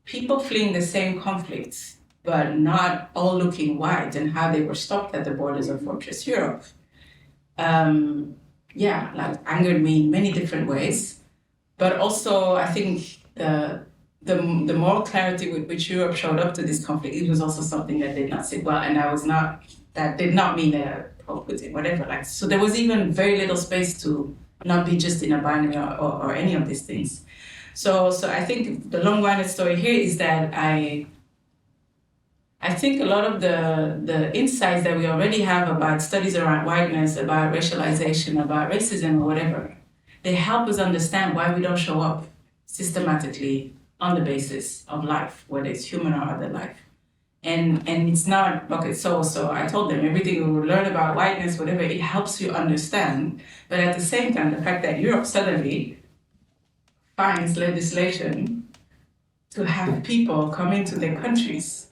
people fleeing the same conflicts, but not all looking white, and how they were stopped at the borders of Fortress Europe, angered me in many different ways. But also, I think the moral clarity with which Europe showed up to this conflict, it was also something that did not sit well, and that did not mean pro-Putin, whatever. So there was even very little space to not be just in a binary or any of these things. So I think the long-winded story here is that I think a lot of the insights that we already have about studies around whiteness, about racialization, about racism or whatever, they help us understand why we don't show up systematically on the basis of life, whether it's human or other life. And it's not, okay, so I told them everything we will learn about whiteness, whatever, it helps you understand. But at the same time, the fact that Europe suddenly finds legislation to have people come into their countries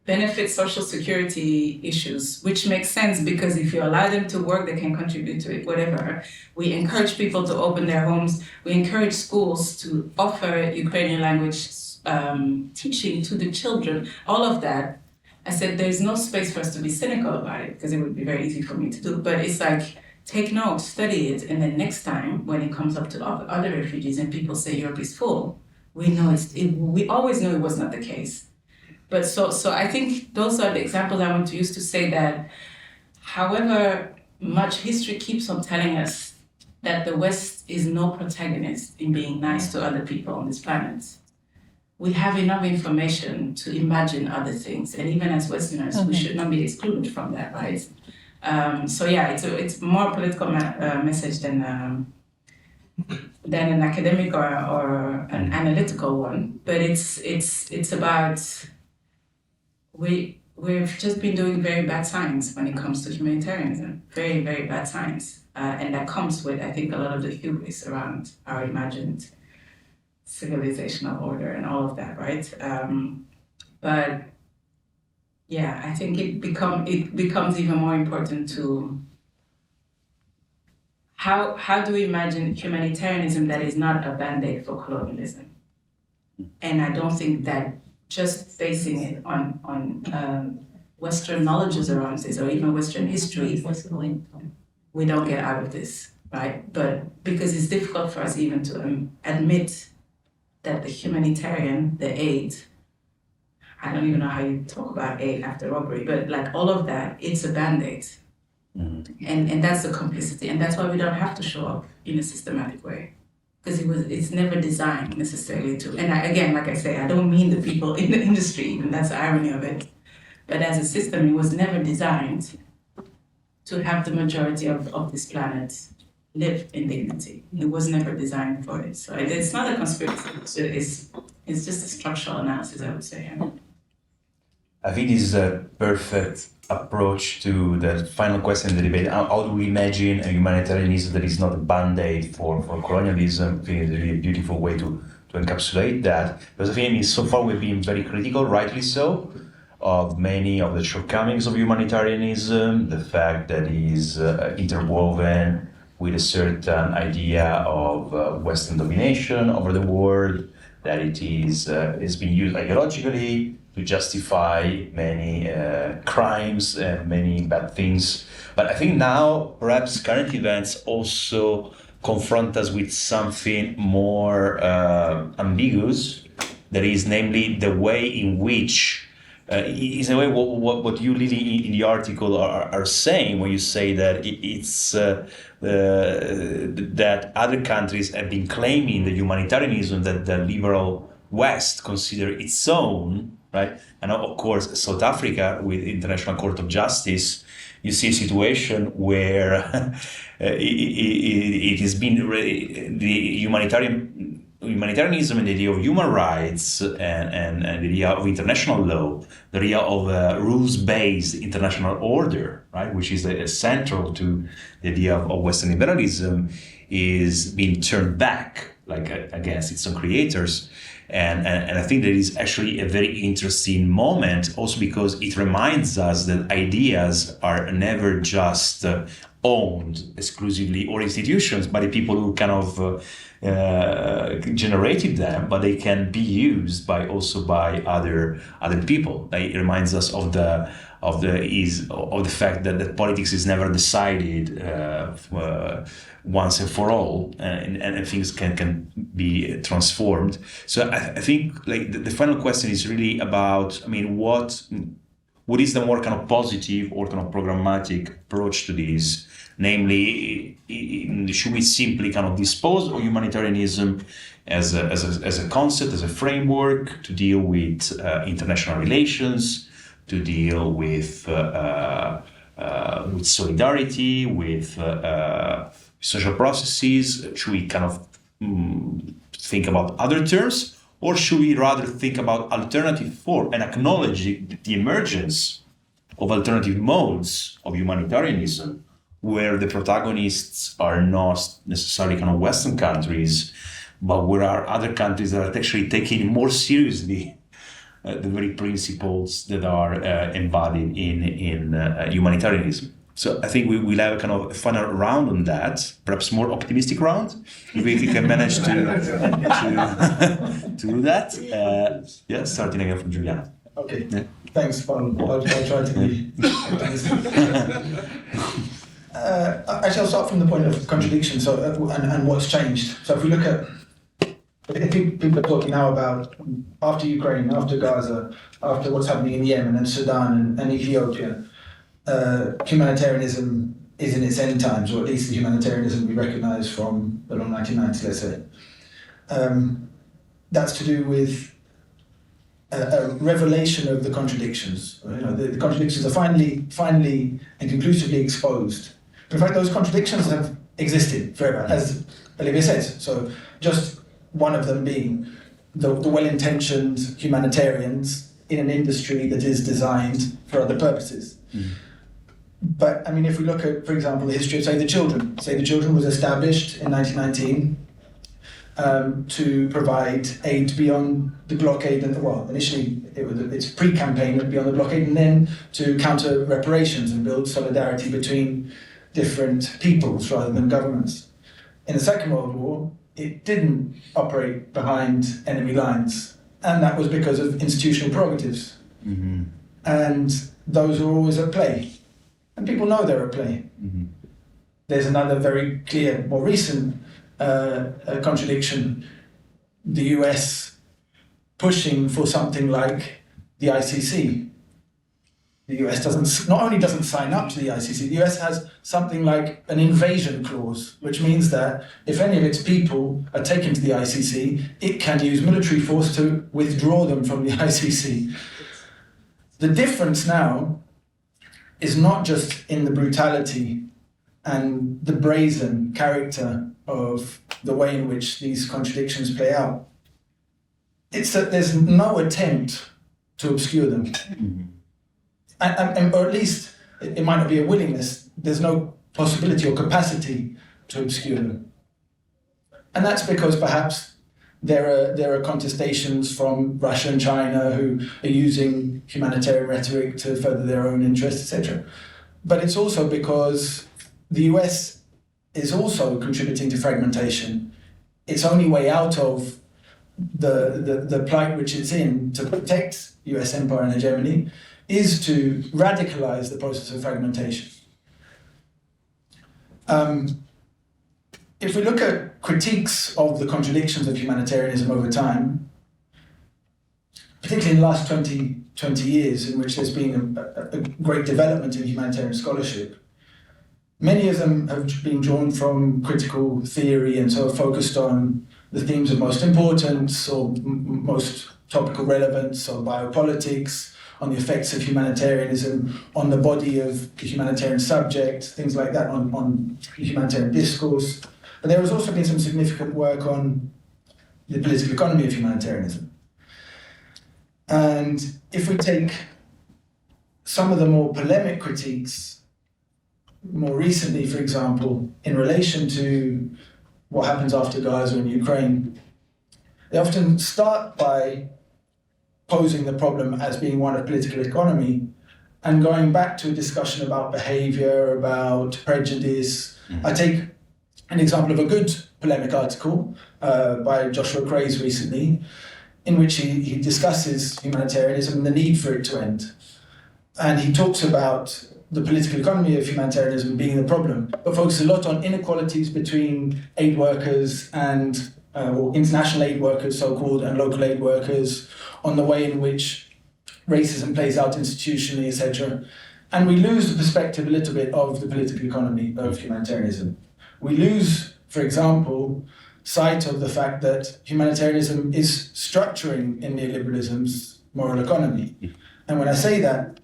benefit social security issues, which makes sense because if you allow them to work, they can contribute to it, whatever. We encourage people to open their homes. We encourage schools to offer Ukrainian language teaching to the children, all of that. I said, there's no space for us to be cynical about it because it would be very easy for me to do. But it's like, take note, study it, and then next time when it comes up to other refugees and people say Europe is full, we know we always knew it was not the case. But so I think those are the examples I want to use to say that however much history keeps on telling us that the West is no protagonist in being nice to other people on this planet, we have enough information to imagine other things. And even as Westerners, we should not be excluded from that, right? So yeah, it's more political message than an academic or an analytical one. But it's about we've just been doing very bad science when it comes to humanitarianism, very, very bad science. And that comes with, I think, a lot of the hubris around our imagined civilizational order and all of that, right? But yeah, I think it becomes even more important to how do we imagine humanitarianism that is not a band-aid for colonialism? And I don't think that just basing it on Western knowledges around this or even Western history, we don't get out of this, right? But because it's difficult for us even to admit that the humanitarian, the aid, I don't even know how you talk about aid after robbery, but like all of that, it's a band-aid. Mm-hmm. And that's the complicity. And that's why we don't have to show up in a systematic way. Because it's never designed necessarily to, and again, like I say, I don't mean the people in the industry, even that's the irony of it. But as a system, it was never designed to have the majority of this planet live in dignity. It was never designed for it. So it's not a conspiracy, it's just a structural analysis, I would say. I think this is a perfect approach to the final question in the debate. How do we imagine a humanitarianism that is not a band-aid for colonialism? I think it's a really beautiful way to encapsulate that. Because I think so far we've been very critical, rightly so, of many of the shortcomings of humanitarianism, the fact that it is interwoven with a certain idea of Western domination over the world, that it is being used ideologically to justify many crimes and many bad things. But I think now, perhaps current events also confront us with something more ambiguous, that is namely the way in which, in a way, what you, Lily, in the article are saying, when you say that it's that other countries have been claiming the humanitarianism that the liberal West consider its own, right? And of course, South Africa with International Court of Justice, you see a situation where it has been the humanitarianism and the idea of human rights and the idea of international law, the idea of rules-based international order, right, which is central to the idea of Western liberalism, is being turned back, like against its own creators. And I think that is actually a very interesting moment, also because it reminds us that ideas are never just owned exclusively, or institutions, by the people who kind of generated them, but they can be used by other people. It reminds us of the fact that politics is never decided once and for all, and things can be transformed. So I think like the final question is really about, I mean, what is the more kind of positive or kind of programmatic approach to this? Namely, should we simply kind of dispose of humanitarianism as a concept, as a framework to deal with international relations, to deal with solidarity, with social processes? Should we kind of think about other terms, or should we rather think about alternative form and acknowledge the emergence of alternative modes of humanitarianism, where the protagonists are not necessarily kind of Western countries, but where are other countries that are actually taking more seriously the very principles that are embodied in humanitarianism? So I think we'll have a kind of a final round on that, perhaps more optimistic round, if we can manage to do that. Starting again from Juliano. Okay, thanks, Paolo. I'll try to be optimistic. Actually, I'll start from the point of contradiction. So, and what's changed. So, if we look at, people are talking now about after Ukraine, after Gaza, after what's happening in Yemen and Sudan and Ethiopia, humanitarianism is in its end times, or at least the humanitarianism we recognise from the long 1990s, let's say. That's to do with a revelation of the contradictions. You know, the contradictions are finally and conclusively exposed. In fact, those contradictions have existed forever, as Olivia says. So just one of them being the well-intentioned humanitarians in an industry that is designed for other purposes. But I mean, if we look at, for example, the history of Save the Children. Save the Children was established in 1919 to provide aid beyond the blockade, and well, initially it's pre-campaign beyond the blockade, and then to counter reparations and build solidarity between different peoples rather than governments. In the Second World War, it didn't operate behind enemy lines, and that was because of institutional prerogatives. And those are always at play, and people know they're at play. There's another very clear, more recent contradiction: the US pushing for something like the ICC. The US not only doesn't sign up to the ICC, the US has something like an invasion clause, which means that if any of its people are taken to the ICC, it can use military force to withdraw them from the ICC. The difference now is not just in the brutality and the brazen character of the way in which these contradictions play out. It's that there's no attempt to obscure them. Or at least it might not be a willingness, there's no possibility or capacity to obscure them. And that's because perhaps there are contestations from Russia and China who are using humanitarian rhetoric to further their own interests, etc. But it's also because the US is also contributing to fragmentation. Its only way out of the plight which it's in to protect US empire and hegemony is to radicalize the process of fragmentation. If we look at critiques of the contradictions of humanitarianism over time, particularly in the last 20 years, in which there's been a great development in humanitarian scholarship, many of them have been drawn from critical theory and so are focused on the themes of most importance or most topical relevance, so biopolitics, on the effects of humanitarianism, on the body of the humanitarian subject, things like that, on humanitarian discourse. But there has also been some significant work on the political economy of humanitarianism. And if we take some of the more polemic critiques, more recently, for example, in relation to what happens after Gaza and Ukraine, they often start by posing the problem as being one of political economy and going back to a discussion about behavior, about prejudice. I take an example of a good polemic article by Joshua Craze recently, in which he discusses humanitarianism and the need for it to end. And he talks about the political economy of humanitarianism being the problem, but focuses a lot on inequalities between aid workers and or international aid workers, so-called, and local aid workers, on the way in which racism plays out institutionally, etc. And we lose the perspective a little bit of the political economy of humanitarianism. We lose, for example, sight of the fact that humanitarianism is structuring in neoliberalism's moral economy. And when I say that,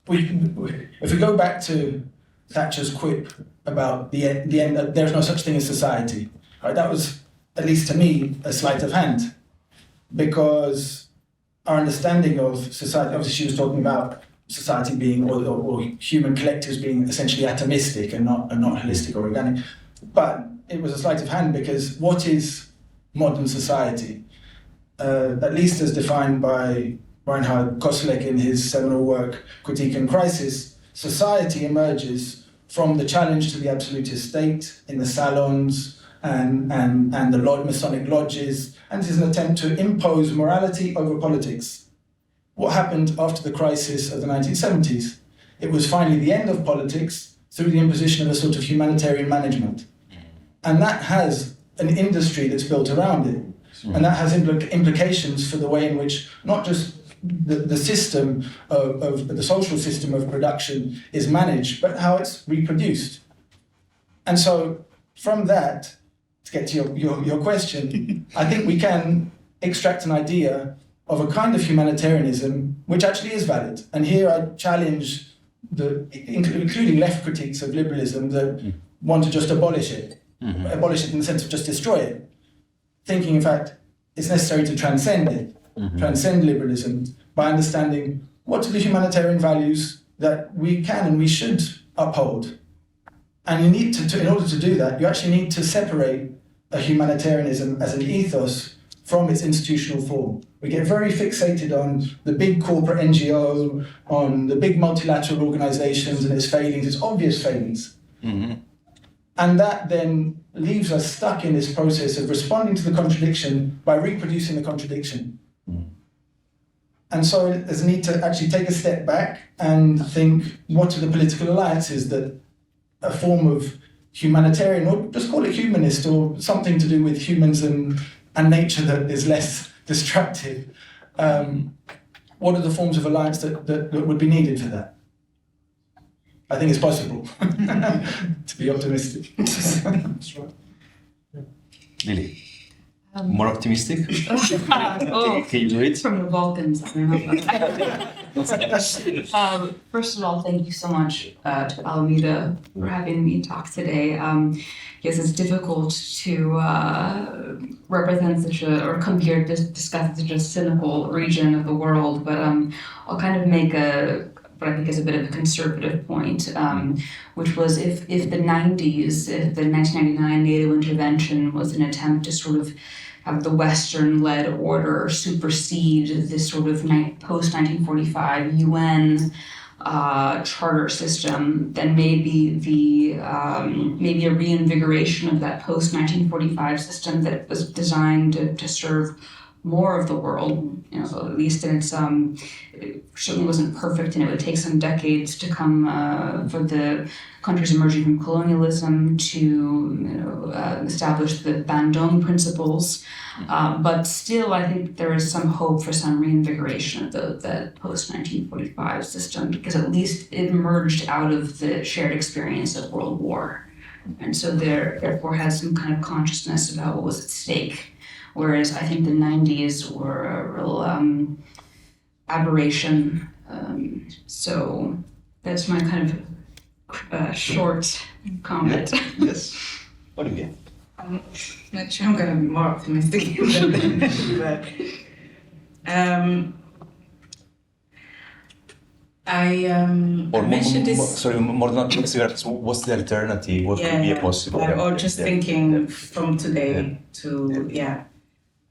if we go back to Thatcher's quip about the end that there's no such thing as society, right? That was, at least to me, a sleight of hand, because our understanding of society, obviously she was talking about society being, or human collectives being essentially atomistic and not holistic or organic. But it was a sleight of hand, because what is modern society? At least as defined by Reinhard Koselleck in his seminal work, Critique and Crisis, society emerges from the challenge to the absolutist state in the salons and the Masonic lodges, and it is an attempt to impose morality over politics. What happened after the crisis of the 1970s? It was finally the end of politics through the imposition of a sort of humanitarian management. And that has an industry that's built around it. And that has implications for the way in which not just the system of the social system of production is managed, but how it's reproduced. And so from that, to get to your question, I think we can extract an idea of a kind of humanitarianism which actually is valid. And here I challenge including left critiques of liberalism that want to just abolish it in the sense of just destroy it, thinking, in fact, it's necessary to transcend it, transcend liberalism, by understanding what are the humanitarian values that we can and we should uphold. And you need to in order to do that, you actually need to separate a humanitarianism as an ethos from its institutional form. We get very fixated on the big corporate NGO, on the big multilateral organizations and its failings, its obvious failings. And that then leaves us stuck in this process of responding to the contradiction by reproducing the contradiction. And so there's a need to actually take a step back and think, what are the political alliances that a form of humanitarian, or just call it humanist, or something to do with humans and nature that is less destructive. What are the forms of alliance that would be needed for that? I think it's possible, to be optimistic. That's right. Lily, more optimistic? Oh, Can you do it? from the Balkans. First of all, thank you so much to Alameda for having me talk today. Yes, it's difficult to represent or come here to discuss such a cynical region of the world, but I'll kind of make what I think is a bit of a conservative point, which was if the 90s, if the 1999 NATO intervention was an attempt to sort of have the Western-led order supersede this sort of post-1945 UN charter system, then maybe a reinvigoration of that post-1945 system that was designed to serve more of the world, at least in its, it certainly wasn't perfect, and it would take some decades to come for the countries emerging from colonialism to establish the Bandung principles. But still, I think there is some hope for some reinvigoration of the post-1945 system, because at least it emerged out of the shared experience of World War. And so therefore has some kind of consciousness about what was at stake. Whereas I think the 90s were a real aberration. So that's my kind of short comment. Yeah. Yes. Olivia. I'm not sure I'm going to be more optimistic but I mentioned this. More than optimistic. What's the alternative? What could be a possible? Or just thinking from today to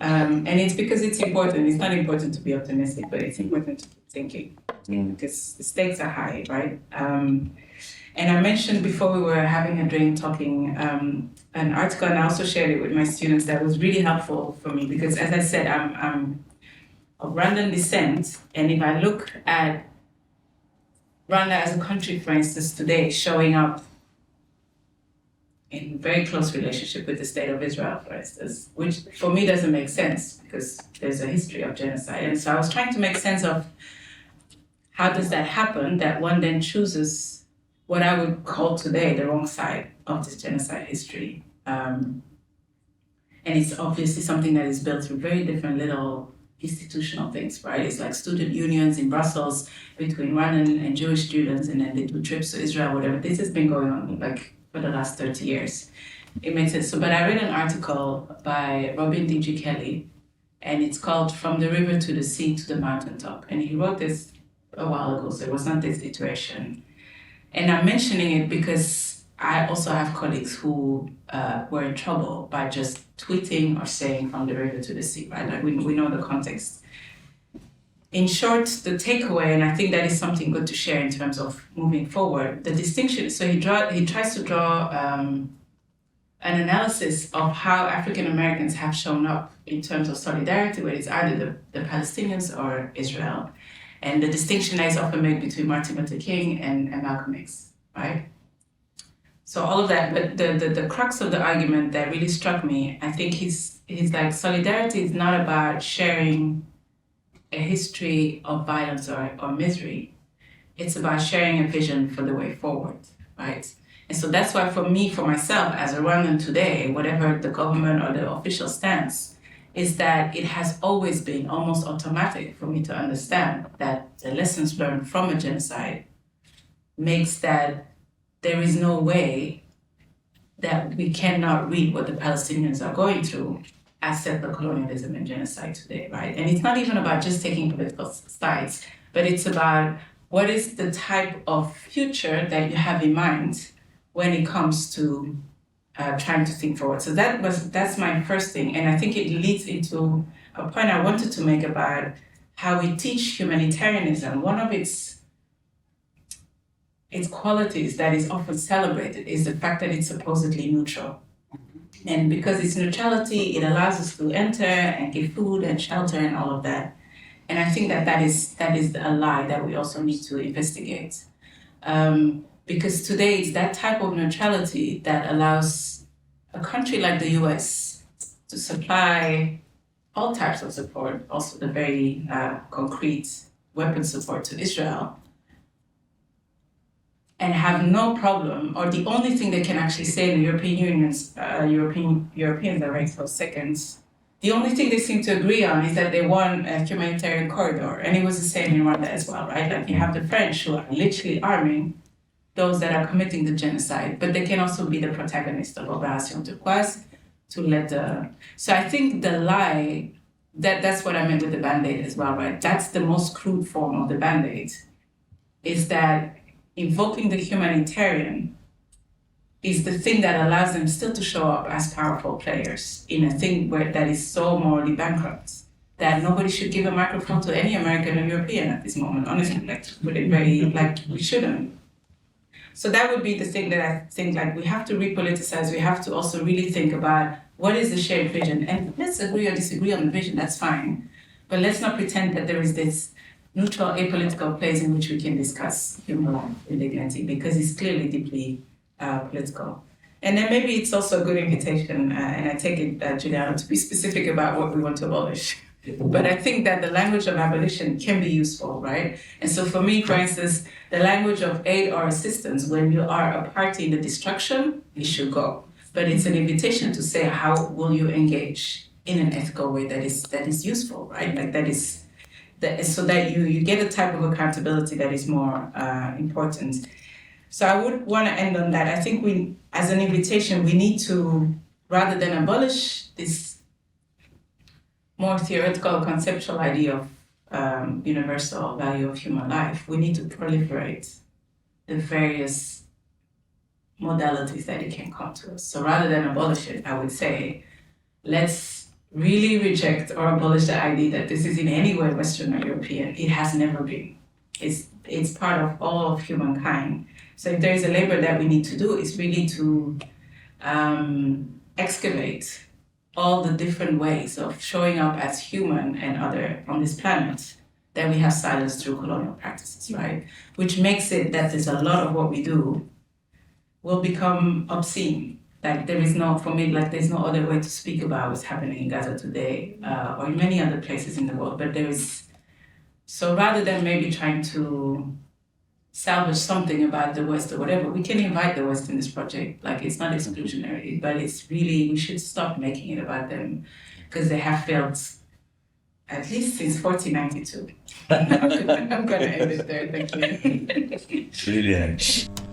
and it's because it's important. It's not important to be optimistic, but it's important to keep thinking because the stakes are high, right? And I mentioned before we were having a drink talking an article, and I also shared it with my students that was really helpful for me because, as I said, I'm of Rwandan descent, and if I look at Rwanda as a country, for instance, today showing up in very close relationship with the state of Israel, for instance, which for me doesn't make sense because there's a history of genocide. And so I was trying to make sense of how does that happen, that one then chooses what I would call today the wrong side of this genocide history. And it's obviously something that is built through very different little institutional things, right? It's like student unions in Brussels between Rwandan and Jewish students, and then they do trips to Israel, whatever. This has been going on like for the last 30 years. It makes sense. So, but I read an article by Robbie D.G. Kelly, and it's called From the River to the Sea to the Mountaintop. And he wrote this a while ago, so it was not this iteration. And I'm mentioning it because I also have colleagues who were in trouble by just tweeting or saying from the river to the sea, right? Like we know the context. In short, the takeaway, and I think that is something good to share in terms of moving forward, the distinction, so he tries to draw an analysis of how African Americans have shown up in terms of solidarity, where it's either the Palestinians or Israel. And the distinction that is often made between Martin Luther King and Malcolm X, right? So all of that, but the crux of the argument that really struck me, I think he's like, solidarity is not about sharing a history of violence or misery. It's about sharing a vision for the way forward, right? And so that's why for me, for myself, as a Rwandan today, whatever the government or the official stance, is that it has always been almost automatic for me to understand that the lessons learned from a genocide makes that there is no way that we cannot read what the Palestinians are going through as settler colonialism and genocide today, right? And it's not even about just taking political sides, but it's about what is the type of future that you have in mind when it comes to trying to think forward. So that's my first thing. And I think it leads into a point I wanted to make about how we teach humanitarianism. One of its qualities that is often celebrated is the fact that it's supposedly neutral. And because it's neutrality, it allows us to enter and give food and shelter and all of that. And I think that is a lie that we also need to investigate. Because today it's that type of neutrality that allows a country like the US to supply all types of support, also the very concrete weapon support to Israel, and have no problem, or the only thing they can actually say in the Europeans are very close seconds. The only thing they seem to agree on is that they want a humanitarian corridor, and it was the same in Rwanda as well, right? Like you have the French who are literally arming those that are committing the genocide, but they can also be the protagonist of Operation Turquoise to let the... So I think the lie, that's what I meant with the Band-Aid as well, right? That's the most crude form of the Band-Aid, is that invoking the humanitarian is the thing that allows them still to show up as powerful players in a thing that is so morally bankrupt that nobody should give a microphone to any American or European at this moment, honestly, like to put it very, like we shouldn't. So that would be the thing that I think like we have to repoliticize, we have to also really think about what is the shared vision, and let's agree or disagree on the vision, that's fine. But let's not pretend that there is this neutral, apolitical place in which we can discuss human life and dignity, because it's clearly deeply political. And then maybe it's also a good invitation, and I take it, Juliano, to be specific about what we want to abolish. But I think that the language of abolition can be useful, right? And so for me, for instance, the language of aid or assistance, when you are a party in the destruction, it should go. But it's an invitation to say, how will you engage in an ethical way that is useful, right? Like so that you get a type of accountability that is more important. So I would want to end on that. I think we, as an invitation, we need to, rather than abolish this more theoretical, conceptual idea of universal value of human life, we need to proliferate the various modalities that it can come to us. So rather than abolish it, I would say, let's really reject or abolish the idea that this is in any way Western or European. It has never been. It's part of all of humankind. So if there is a labor that we need to do, it's really to excavate all the different ways of showing up as human and other on this planet that we have silenced through colonial practices, right? Which makes it that there's a lot of what we do will become obscene. Like there is no, for me, like there's no other way to speak about what's happening in Gaza today or in many other places in the world. But there is, so rather than maybe trying to salvage something about the West or whatever, we can invite the West in this project. Like, it's not exclusionary, but it's really, we should stop making it about them because they have failed at least since 1492. I'm going to end it there. Thank you. Brilliant.